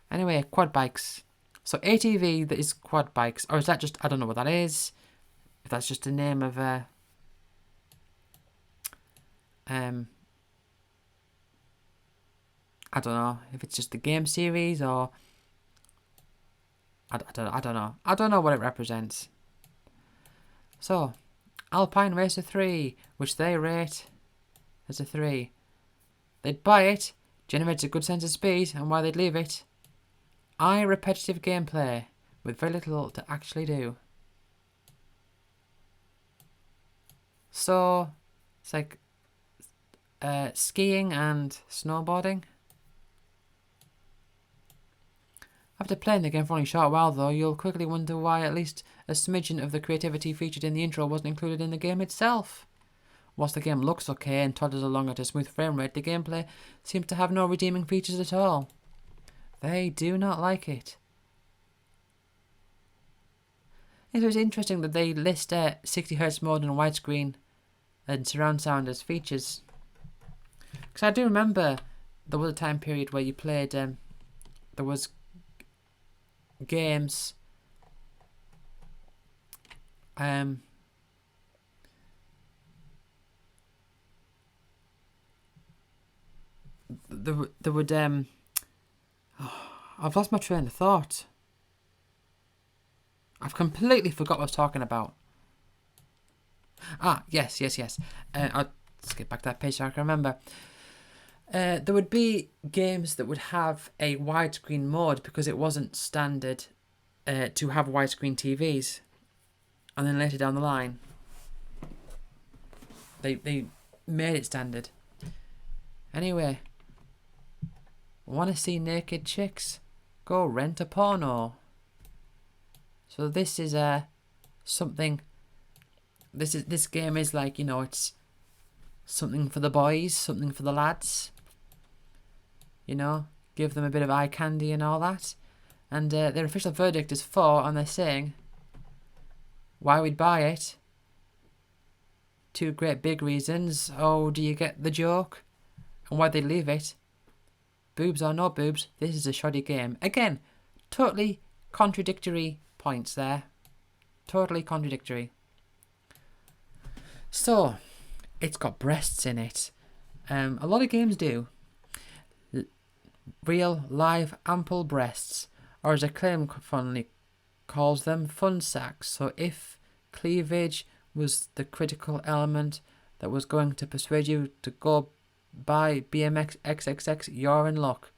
Speaker 1: Anyway, quad bikes. So ATV, that is quad bikes, or is that just, I don't know what that is. If that's just a name of I don't know if it's just the game series, or I don't know. I don't know what it represents. So, Alpine Racer 3, which they rate as a 3. They'd buy it, generates a good sense of speed, and why they'd leave it. Repetitive gameplay with very little to actually do. So, it's like skiing and snowboarding. After playing the game for only a short while though, you'll quickly wonder why at least a smidgen of the creativity featured in the intro wasn't included in the game itself. Whilst the game looks okay and toddles along at a smooth frame rate, the gameplay seems to have no redeeming features at all. They do not like it. It was interesting that they list 60Hz mode and widescreen and surround sound as features. Because I do remember there was a time period where you played, there was games, there would, I've lost my train of thought. I've completely forgot what I was talking about. Yes. I'll skip back to that page so I can remember. There would be games that would have a widescreen mode because it wasn't standard to have widescreen TVs. And then later down the line, they made it standard. Anyway, want to see naked chicks? Go rent a porno. So this is something. This game is like, you know, it's something for the boys, something for the lads. You know, give them a bit of eye candy and all that. And their official verdict is 4, and they're saying why we'd buy it. 2 great big reasons. Oh, do you get the joke? And why they leave it. Boobs or no boobs, this is a shoddy game. Again, totally contradictory points there. Totally contradictory. So, it's got breasts in it. A lot of games do. Real, live, ample breasts. Or as Acclaim fondly calls them, fun sacks. So if cleavage was the critical element that was going to persuade you to go buy BMX XXX, you're in luck.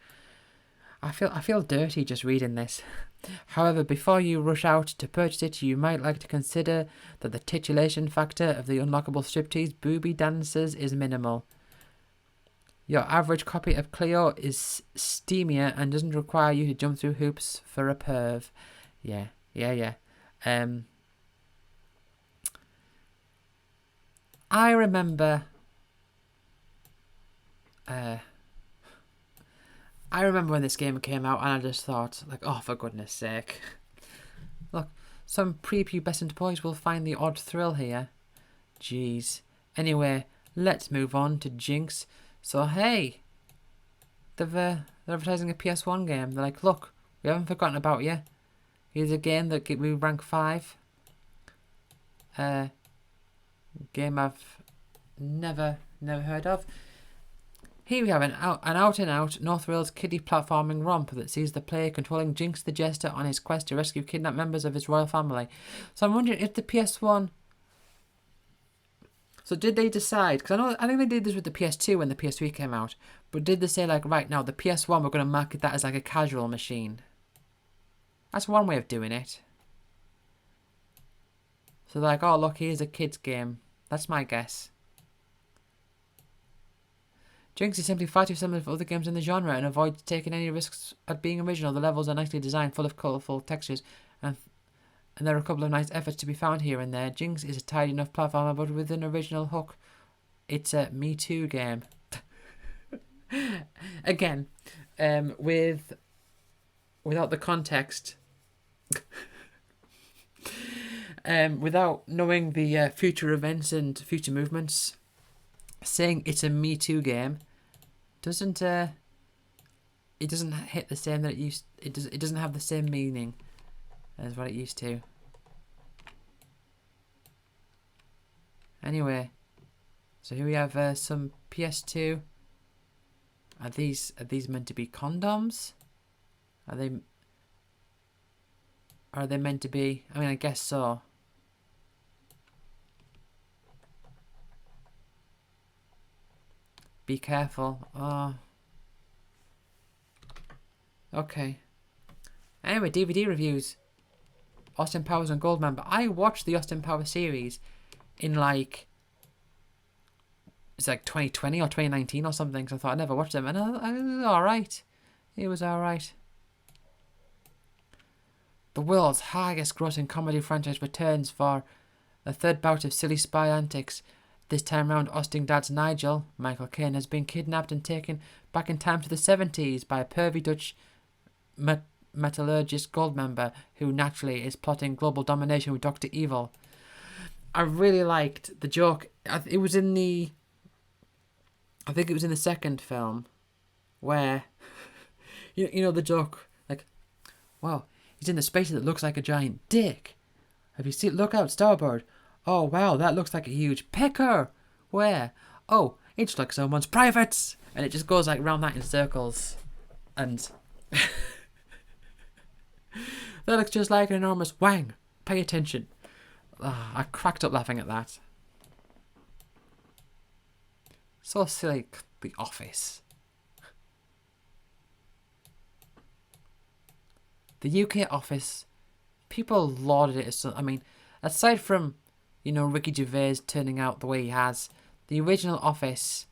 Speaker 1: I feel dirty just reading this. However, before you rush out to purchase it, you might like to consider that the titillation factor of the unlockable striptease booby dancers is minimal. Your average copy of Cleo is steamier and doesn't require you to jump through hoops for a perv. Yeah. I remember when this game came out, and I just thought, like, oh, for goodness sake. Look, some prepubescent boys will find the odd thrill here. Jeez. Anyway, let's move on to Jinx. So, hey, they're advertising a PS1 game. They're like, look, we haven't forgotten about you. Here's a game that we rank 5. Game I've never heard of. Here we have an out-and-out no thrills kiddie platforming romp that sees the player controlling Jinx the Jester on his quest to rescue kidnapped members of his royal family. So I'm wondering if the PS1... So did they decide... Because I think they did this with the PS2 when the PS3 came out. But did they say, like, right now, the PS1, we're going to market that as like a casual machine? That's one way of doing it. So they're like, oh, look, here's a kid's game. That's my guess. Jinx is simply far too similar to other games in the genre and avoids taking any risks at being original. The levels are nicely designed, full of colourful textures, and there are a couple of nice efforts to be found here and there. Jinx is a tidy enough platformer, but with an original hook. It's a Me Too game. Again, without the context, without knowing the future events and future movements, saying it's a Me Too game doesn't it doesn't hit the same that it used. It doesn't have the same meaning as what it used to. Anyway, so here we have some PS2. Are these meant to be condoms? Are they meant to be? I mean, I guess so. Be careful. Oh. Okay. Anyway, DVD reviews. Austin Powers and Goldmember. I watched the Austin Powers series in it's like 2020 or 2019 or something. So I thought I'd never watched them, and it was alright. It was alright. The world's highest grossing comedy franchise returns for a third bout of silly spy antics. This time round, Austin dad's Nigel, Michael Caine, has been kidnapped and taken back in time to the 70s by a pervy Dutch metallurgist Goldmember, who naturally is plotting global domination with Dr. Evil. I really liked the joke. It was in the... I think it was in the second film, where... you know the joke, like, wow, he's in the space that looks like a giant dick. Have you seen... Look out, starboard. Oh, wow, that looks like a huge pecker. Where? Oh, it's like someone's privates. And it just goes like round that in circles. And that looks just like an enormous wang. Pay attention. I cracked up laughing at that. So silly, The Office. The UK Office, people lauded it as... I mean, aside from... Ricky Gervais turning out the way he has, The original Office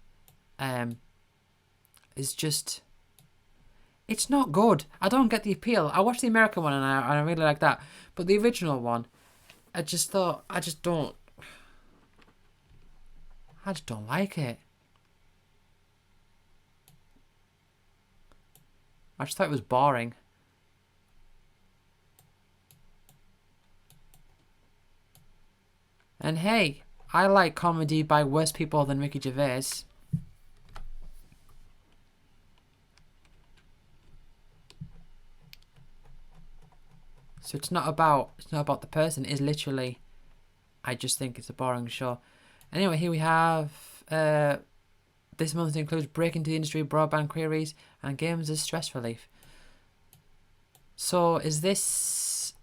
Speaker 1: is just... It's not good. I don't get the appeal. I watched the American one and I really like that. But the original one, I just don't like it. I just thought it was boring. And hey, I like comedy by worse people than Ricky Gervais. So it's not about the person. It's literally, I just think it's a boring show. Anyway, here we have this month includes break into the industry, broadband queries, and games as stress relief. So is this...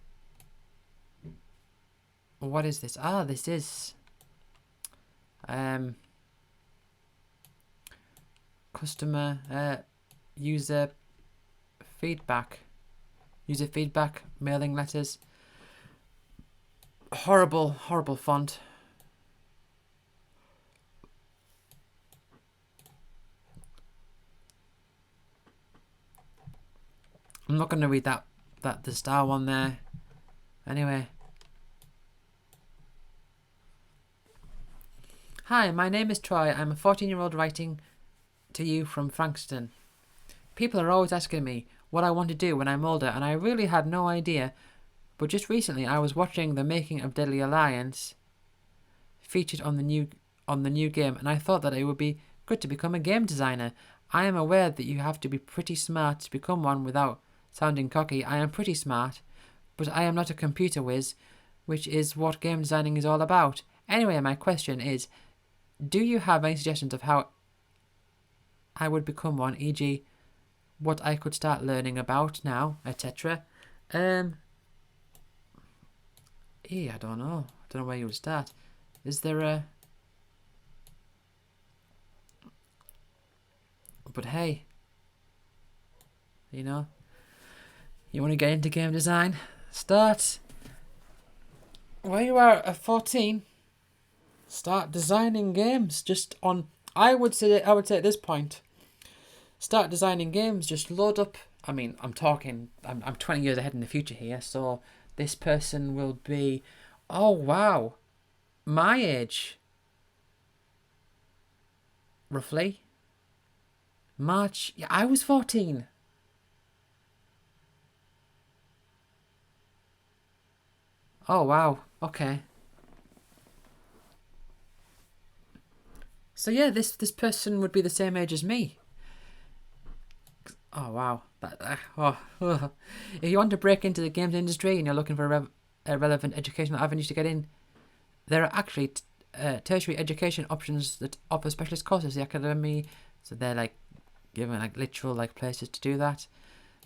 Speaker 1: What is this? Ah, this is... customer... user feedback. User feedback, mailing letters. Horrible font. I'm not going to read the star one there. Anyway. Hi, my name is Troy. I'm a 14-year-old writing to you from Frankston. People are always asking me what I want to do when I'm older, and I really had no idea. But just recently I was watching the making of Deadly Alliance featured on the new game, and I thought that it would be good to become a game designer. I am aware that you have to be pretty smart to become one without sounding cocky. I am pretty smart, but I am not a computer whiz, which is what game designing is all about. Anyway, my question is, do you have any suggestions of how I would become one, e.g. what I could start learning about now, etc.? I don't know. I don't know where you would start. Is there a... But hey, you know, you want to get into game design? Start where you are at 14. Start designing games just on... I would say at this point, start designing games. Just load up. I mean, I'm 20 years ahead in the future here, so this person will be, oh wow, my age, roughly. March. Yeah, I was 14. Oh wow. Okay. So yeah, this person would be the same age as me. Oh wow. If you want to break into the games industry and you're looking for a relevant educational avenues to get in, there are actually tertiary education options that offer specialist courses. The academy, so they're like giving like literal like places to do that.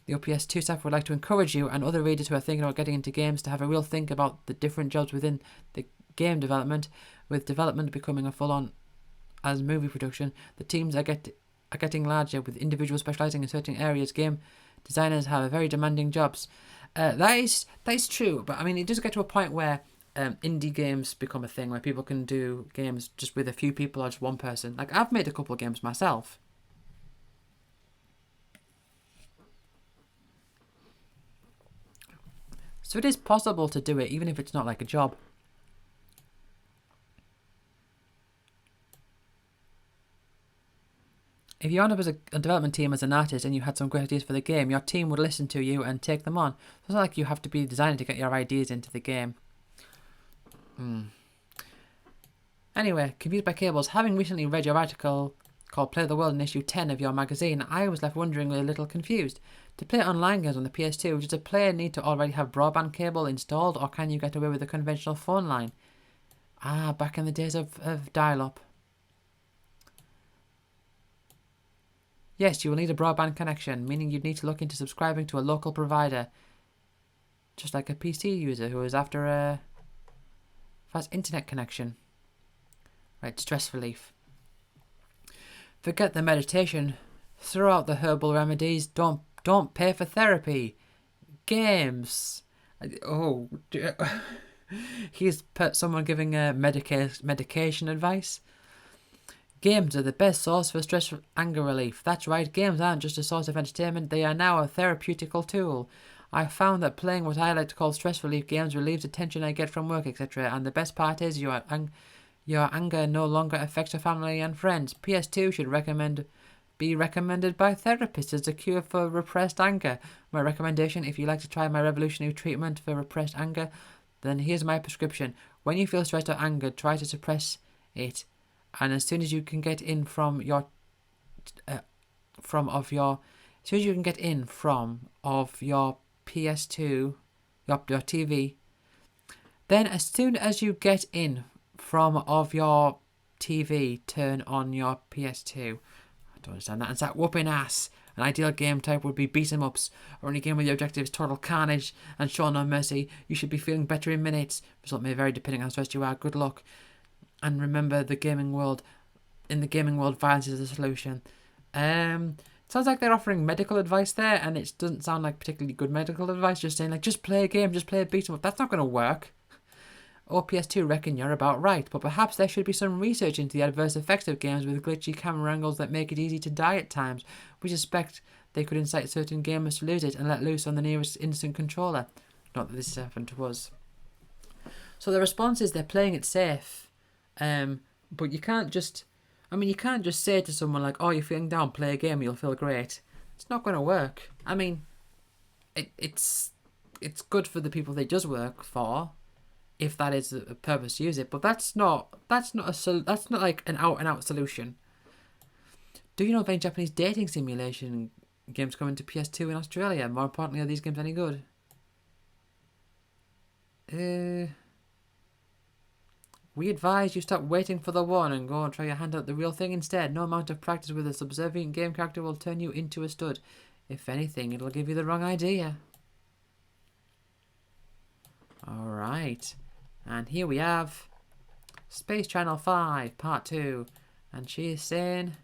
Speaker 1: The OPS2 staff would like to encourage you and other readers who are thinking about getting into games to have a real think about the different jobs within the game development, with development becoming a full-on as movie production. The teams are getting larger, with individuals specialising in certain areas. Game designers have very demanding jobs. That is true, but I mean, it does get to a point where indie games become a thing where people can do games just with a few people or just one person. Like, I've made a couple of games myself. So it is possible to do it, even if it's not like a job. If you end up as a development team as an artist and you had some great ideas for the game, your team would listen to you and take them on. So it's not like you have to be a designer to get your ideas into the game. Anyway, Confused by Cables. Having recently read your article called Play the World in issue 10 of your magazine, I was left wondering, a little confused. To play online games on the PS2, does a player need to already have broadband cable installed, or can you get away with a conventional phone line? Back in the days of dial-up. Yes, you will need a broadband connection, meaning you'd need to look into subscribing to a local provider, just like a PC user who is after a fast internet connection. Right, stress relief. Forget the meditation. Throw out the herbal remedies. Don't pay for therapy. Games. Oh, here's someone giving medication advice. Games are the best source for stress and anger relief. That's right, games aren't just a source of entertainment, they are now a therapeutical tool. I found that playing what I like to call stress relief games relieves the tension I get from work, etc. And the best part is your anger no longer affects your family and friends. PS2 should be recommended by therapists as a cure for repressed anger. My recommendation, if you like to try my revolutionary treatment for repressed anger, then here's my prescription. When you feel stressed or angered, try to suppress it. And as soon as you can get in from your PS2, your TV, then as soon as you get in from of your TV, turn on your PS2. I don't understand that. And start whooping ass. An ideal game type would be beat 'em ups, or any game where the objective is total carnage and show no mercy. You should be feeling better in minutes. Result may vary depending on how stressed you are. Good luck. And remember, in the gaming world, violence is the solution. Sounds like they're offering medical advice there, and it doesn't sound like particularly good medical advice. Just saying, like, just play a game, just play a beat 'em up. That's not going to work. OPS2 reckon you're about right, but perhaps there should be some research into the adverse effects of games with glitchy camera angles that make it easy to die at times. We suspect they could incite certain gamers to lose it and let loose on the nearest innocent controller. Not that this has happened to us. So the response is they're playing it safe. But you can't just say to someone like, oh, you're feeling down, play a game, you'll feel great. It's not going to work. I mean, it's good for the people they does work for, if that is the purpose to use it. But that's not like an out and out solution. Do you know of any Japanese dating simulation games coming to PS2 in Australia? More importantly, are these games any good? We advise you stop waiting for the one and go and try your hand at the real thing instead. No amount of practice with a subservient game character will turn you into a stud. If anything, it'll give you the wrong idea. Alright. And here we have Space Channel 5, Part 2. And she is saying,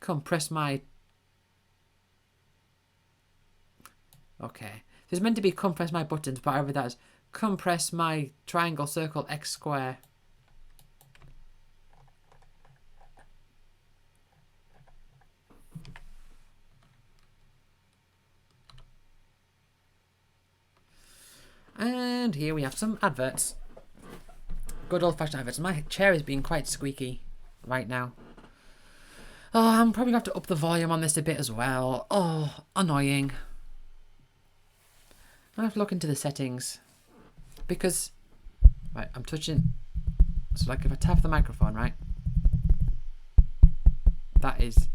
Speaker 1: come press my... Okay. There's meant to be come press my buttons, but however that is, come press my triangle, circle, X square. And here we have some adverts. Good old-fashioned adverts. My chair is being quite squeaky right now. Oh, I'm probably going to have to up the volume on this a bit as well. Oh, annoying. I have to look into the settings. Because, right, I'm touching... So, like, if I tap the microphone, right? That is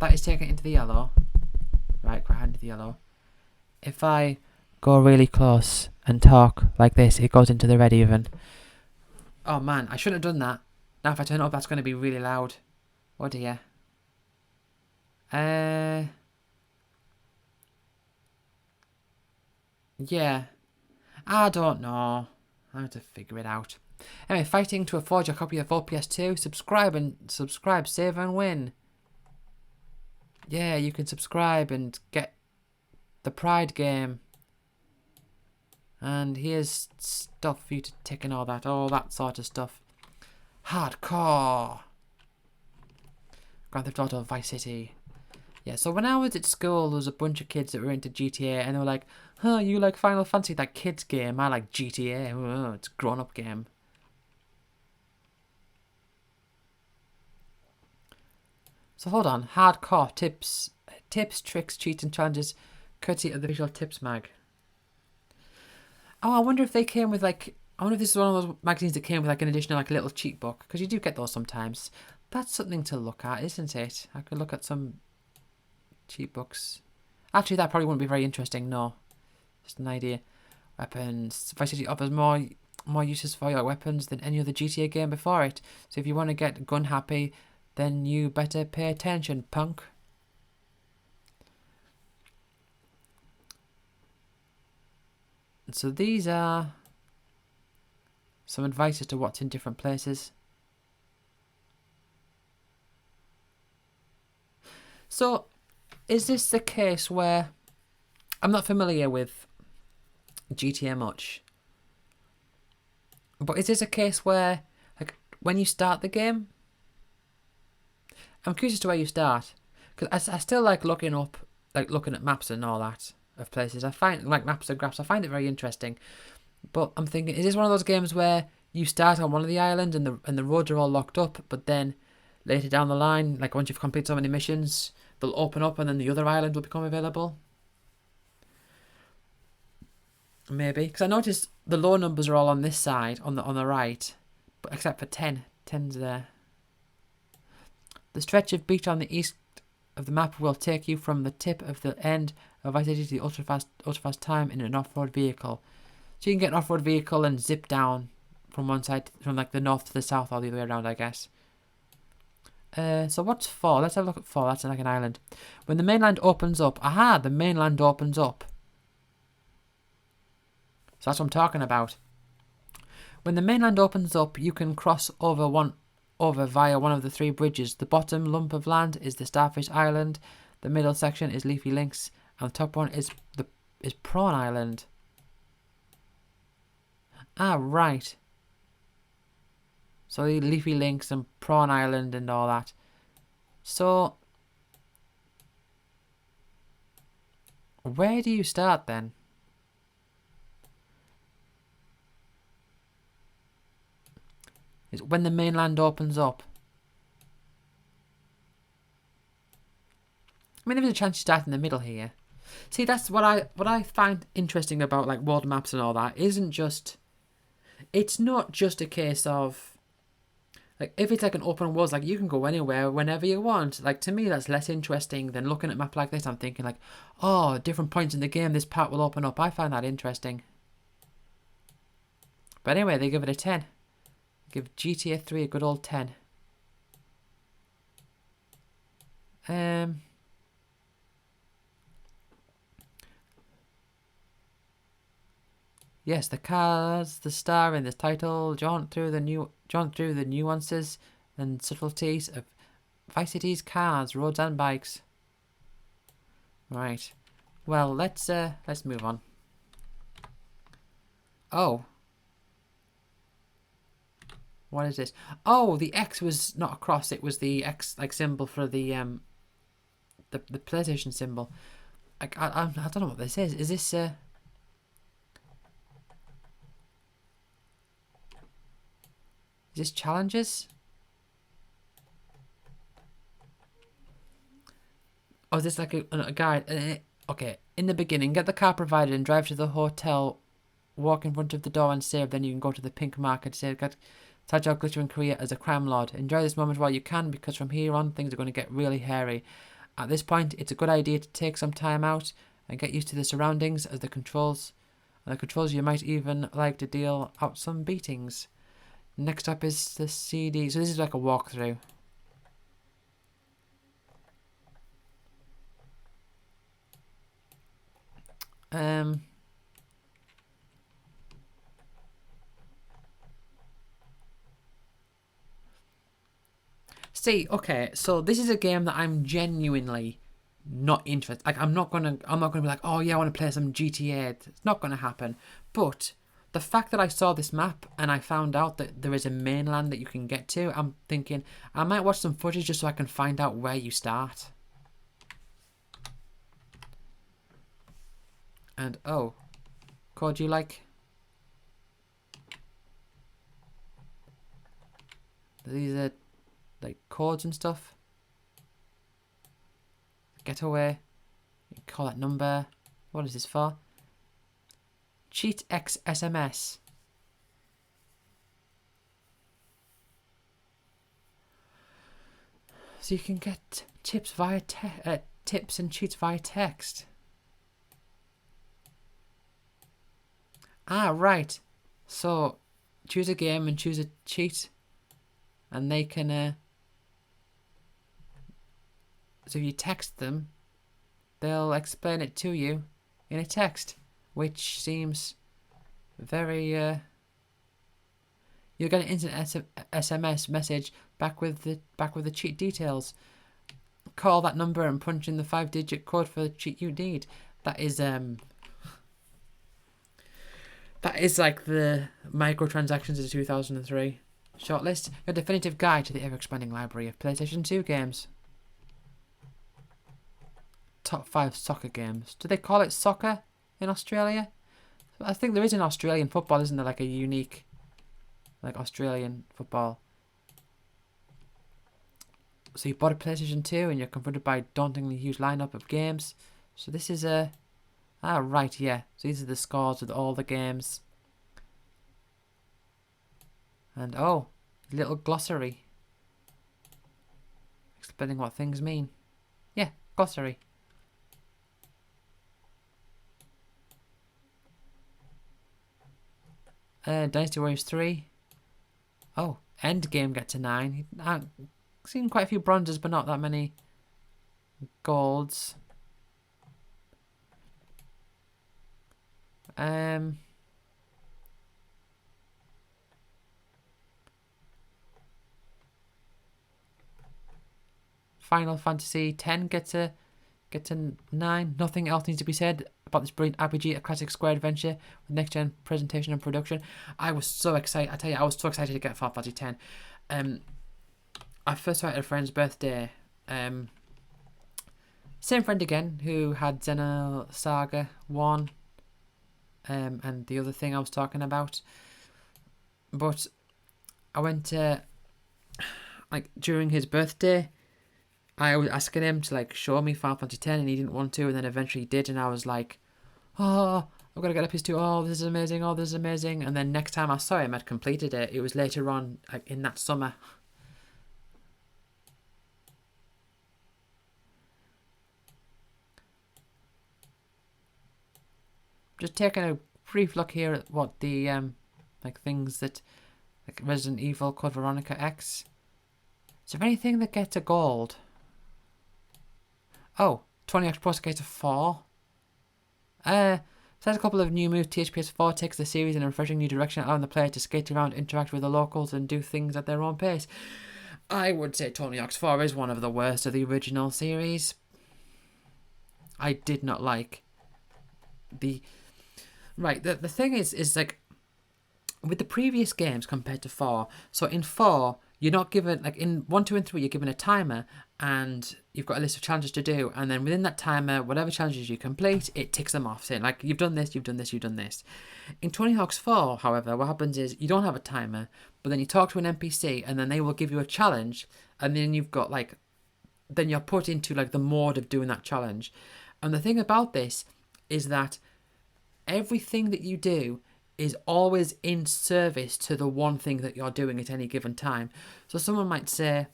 Speaker 1: taking it into the yellow. Right, quite handy the yellow. If I go really close and talk like this, it goes into the red even. Oh man, I shouldn't have done that. Now if I turn it up, that's going to be really loud. Oh dear. Yeah. I don't know. I have to figure it out. Anyway, fighting to afford your copy of OPS2. Subscribe, save and win. Yeah, you can subscribe and get the Pride game. And here's stuff for you to tick and all that sort of stuff. Hardcore. Grand Theft Auto Vice City. Yeah, so when I was at school, there was a bunch of kids that were into GTA, and they were like, huh, you like Final Fantasy, that kid's game. I like GTA. Oh, it's a grown-up game. So hold on. Hardcore tips, tricks, cheats, and challenges, courtesy of the Visual Tips mag. Oh, I wonder if they came with like... I wonder if this is one of those magazines that came with like an additional like a little cheat book. Because you do get those sometimes. That's something to look at, isn't it? I could look at some cheat books. Actually, that probably wouldn't be very interesting, no. Just an idea. Weapons. Vice City offers more uses for your weapons than any other GTA game before it. So if you want to get gun happy, then you better pay attention, punk. So these are some advice as to what's in different places. So, is this the case where... I'm not familiar with GTA much. But is this a case where, like, when you start the game, I'm curious as to where you start, because I still like looking at maps and all that of places. I find like maps and graphs. I find it very interesting. But I'm thinking, is this one of those games where you start on one of the islands and the roads are all locked up, but then later down the line, like once you've completed so many missions, they'll open up and then the other island will become available? Maybe, because I noticed the low numbers are all on this side, on the right, but except for 10. 10's there. The stretch of beach on the east of the map will take you from the tip of the end of Vice City to the ultra-fast time in an off-road vehicle. So you can get an off-road vehicle and zip down from one side, from like the north to the south, or the other way around, I guess. So what's 4? Let's have a look at 4. That's like an island. When the mainland opens up. Aha, the mainland opens up. So that's what I'm talking about. When the mainland opens up, you can cross over via one of the 3 bridges. The bottom lump of land is the Starfish Island. The middle section is Leafy Links, and the top one is Prawn Island. Ah, right. So the Leafy Links and Prawn Island and all that. So where do you start then? It's when the mainland opens up. I mean, there is a chance you start in the middle here. See, that's what I find interesting about like world maps and all that. It's not just a case of like if it's like an open world, like you can go anywhere whenever you want. Like to me, that's less interesting than looking at a map like this. I'm thinking like, oh, different points in the game, this part will open up. I find that interesting. But anyway, they give it a 10. Give GTA 3 a good old 10. Yes, the cars, the star in the title, jaunt through the nuances and subtleties of Vice City's cars, roads and bikes. Right. Well, let's move on. Oh. What is this? Oh, the X was not a cross. It was the X like symbol for the PlayStation symbol. I don't know what this is. Is this Is this challenges? Or is this like a guide? Okay, in the beginning, get the car provided and drive to the hotel. Walk in front of the door and save. Then you can go to the pink market. Save. Start your glittering career as a crime lord. Enjoy this moment while you can, because from here on things are going to get really hairy. At this point, it's a good idea to take some time out and get used to the surroundings as the controls you might even like to deal out some beatings. Next up is the CD. So this is like a walkthrough. See, okay, so this is a game that I'm genuinely not interested. Like, I'm not gonna be like, oh yeah, I want to play some GTA. It's not gonna happen. But the fact that I saw this map and I found out that there is a mainland that you can get to, I'm thinking I might watch some footage just so I can find out where you start. And oh, Code, you like? These are like codes and stuff. Getaway. You call that number. What is this for? Cheat X SMS. So you can get tips tips and cheats via text. Ah, right. So choose a game and choose a cheat, and they can. So if you text them, they'll explain it to you in a text, which seems very. You'll get an instant SMS message back with the cheat details. Call that number and punch in the 5-digit code for the cheat you need. That is like the microtransactions of 2003. Shortlist, your definitive guide to the ever-expanding library of PlayStation 2 games. top 5 soccer games. Do they call it soccer in Australia? I think there is an Australian football, isn't there? Like a unique, like Australian football. So you bought a PlayStation 2 and you're confronted by a dauntingly huge lineup of games. So this is a... Ah, right, yeah. So these are the scores with all the games. And, oh, little glossary. Explaining what things mean. Yeah, glossary. Dynasty Warriors 3. Oh, Endgame gets a 9. I've seen quite a few bronzes, but not that many golds. Final Fantasy X gets a 9. Nothing else needs to be said about this brilliant RPG, a classic Square adventure with next-gen presentation and production. I was so excited. I tell you, I was so excited to get Final Fantasy X. I first saw it at a friend's birthday. Same friend again who had Xenosaga 1 and the other thing I was talking about. But I went to, like, during his birthday, I was asking him to, like, show me Final Fantasy X, and he didn't want to, and then eventually he did, and I was like, oh, I've got to get a PS2, oh, this is amazing, oh, this is amazing. And then next time I saw him, I'd completed it. It was later on, like, in that summer. Just taking a brief look here at what the, like, things that, like, Resident Evil, Code Veronica X. Is there anything that gets a gold? Oh, 20X Pro Skater 4. There's a couple of new moves. THPS 4 takes the series in a refreshing new direction, allowing the player to skate around, interact with the locals, and do things at their own pace. I would say Tony Hawk's 4 is one of the worst of the original series. I did not like the... Right, the thing is like, with the previous games compared to 4, so in 4, you're not given, like in 1, 2, and 3, you're given a timer, and you've got a list of challenges to do, and then within that timer, whatever challenges you complete, it ticks them off, saying, like, you've done this, you've done this, you've done this. In Tony Hawk's 4, however, what happens is, you don't have a timer, but then you talk to an NPC, and then they will give you a challenge, and then you've got, like, then you're put into, like, the mode of doing that challenge. And the thing about this is that everything that you do is always in service to the one thing that you're doing at any given time. So someone might say,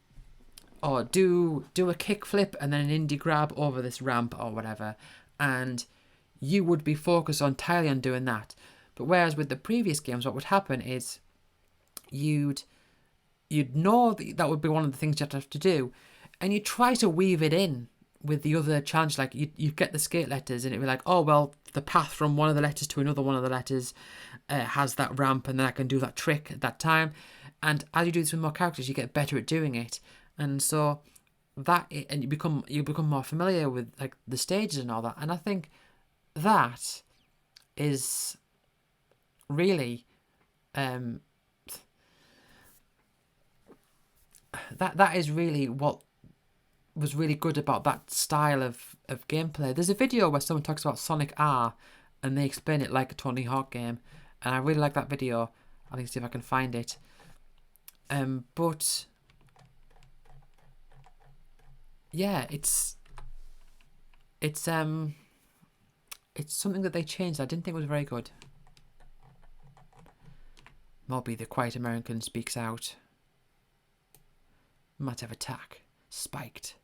Speaker 1: oh, do a kickflip and then an indie grab over this ramp or whatever, and you would be focused entirely on doing that. But whereas with the previous games, what would happen is you'd know that would be one of the things you'd have to do, and you try to weave it in with the other challenge. Like you get the skate letters, and it'd be like, oh well, the path from one of the letters to another one of the letters has that ramp, and then I can do that trick at that time. And as you do this with more characters, you get better at doing it, and so and you become more familiar with, like, the stages and all that. And I think that is really that is really what was really good about that style of gameplay. There's a video where someone talks about Sonic R, and they explain it like a Tony Hawk game, and I really like that video. I think see if I can find it. But yeah, it's something that they changed. I didn't think it was very good. Moby the Quiet American speaks out. Might have attack. Spiked.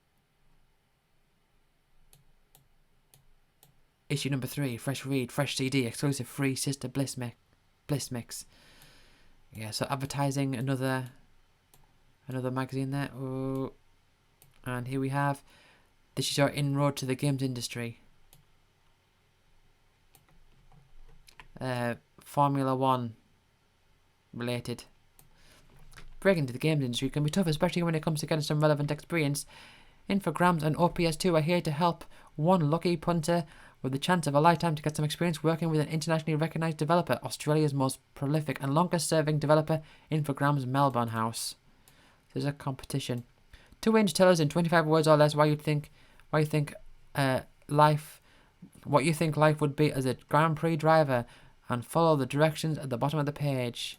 Speaker 1: Issue number 3, fresh read, fresh CD, exclusive free Sister Bliss mix. Yeah, so advertising another magazine there. Oh, and here we have, this is our inroad to the games industry. Formula 1 related. Breaking into the games industry can be tough, especially when it comes to getting some relevant experience. Infogrames and OPS2 are here to help one lucky punter with the chance of a lifetime to get some experience working with an internationally recognised developer, Australia's most prolific and longest-serving developer, Infogrames Melbourne House. There's a competition. 2 ways to tell us in 25 words or less why you think life, what you think life would be as a Grand Prix driver, and follow the directions at the bottom of the page.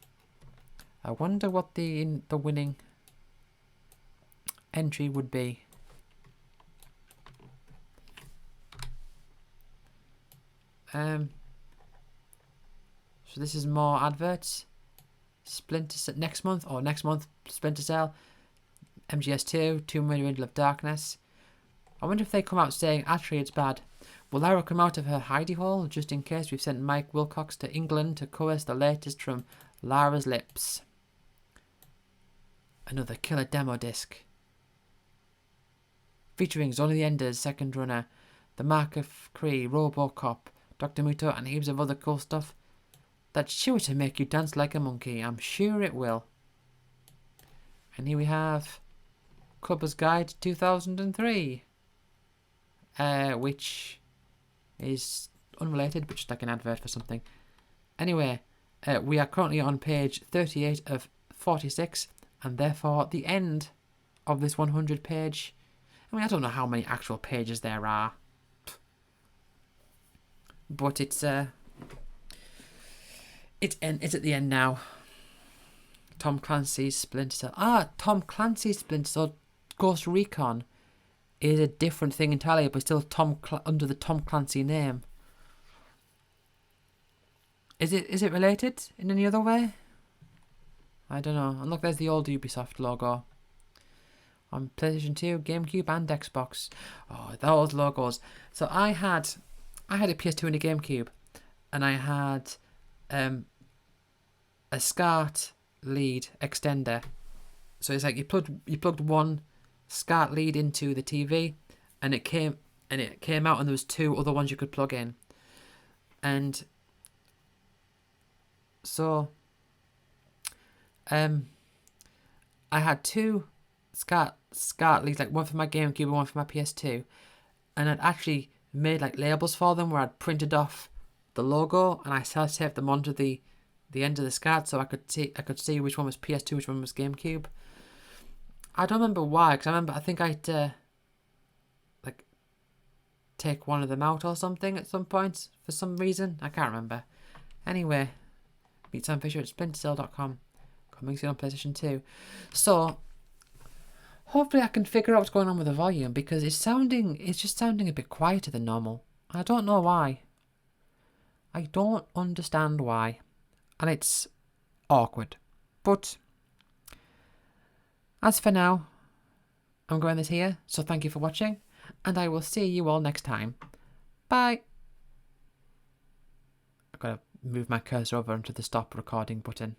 Speaker 1: I wonder what the winning entry would be. So this is more adverts. Splinter Cell next month, Splinter Cell, MGS2, Tomb Raider Riddle of Darkness. I wonder if they come out saying, actually it's bad. Will Lara come out of her hidey hole? Just in case, we've sent Mike Wilcox to England to coerce the latest from Lara's lips. Another killer demo disc. Featuring Zone of the Enders, Second Runner, The Mark of Kree, Robocop, Dr. Muto, and heaps of other cool stuff. That's sure to make you dance like a monkey. I'm sure it will. And here we have Clubber's Guide to 2003. Which is unrelated, but just like an advert for something. Anyway, we are currently on page 38 of 46, and therefore the end of this 100 page. I mean, I don't know how many actual pages there are, but it's at the end now. Tom Clancy's Splinter Cell. Tom Clancy's Splinter Cell Ghost Recon is a different thing entirely, but still under the Tom Clancy name. Is it related in any other way? I don't know. And look, there's the old Ubisoft logo on PlayStation 2, GameCube, and Xbox. Oh, those logos. So I had a PS2 and a GameCube, and I had a SCART lead extender. So it's like you plugged one SCART lead into the TV, and it came out, and there was two other ones you could plug in. And so I had two SCART leads, like one for my GameCube and one for my PS2, and I'd actually made like labels for them where I'd printed off the logo and I self-taped them onto the end of the SCART, so I could see which one was PS2, which one was GameCube. I don't remember why, because I think I had to like take one of them out or something at some point for some reason. I can't remember. Anyway, meet Sam Fisher at splintercell.com. Coming soon on PlayStation 2. So hopefully I can figure out what's going on with the volume, because it's just sounding a bit quieter than normal. I don't know why. I don't understand why. And it's awkward. But as for now, I'm going this here, so thank you for watching, and I will see you all next time. Bye! I've got to move my cursor over onto the stop recording button.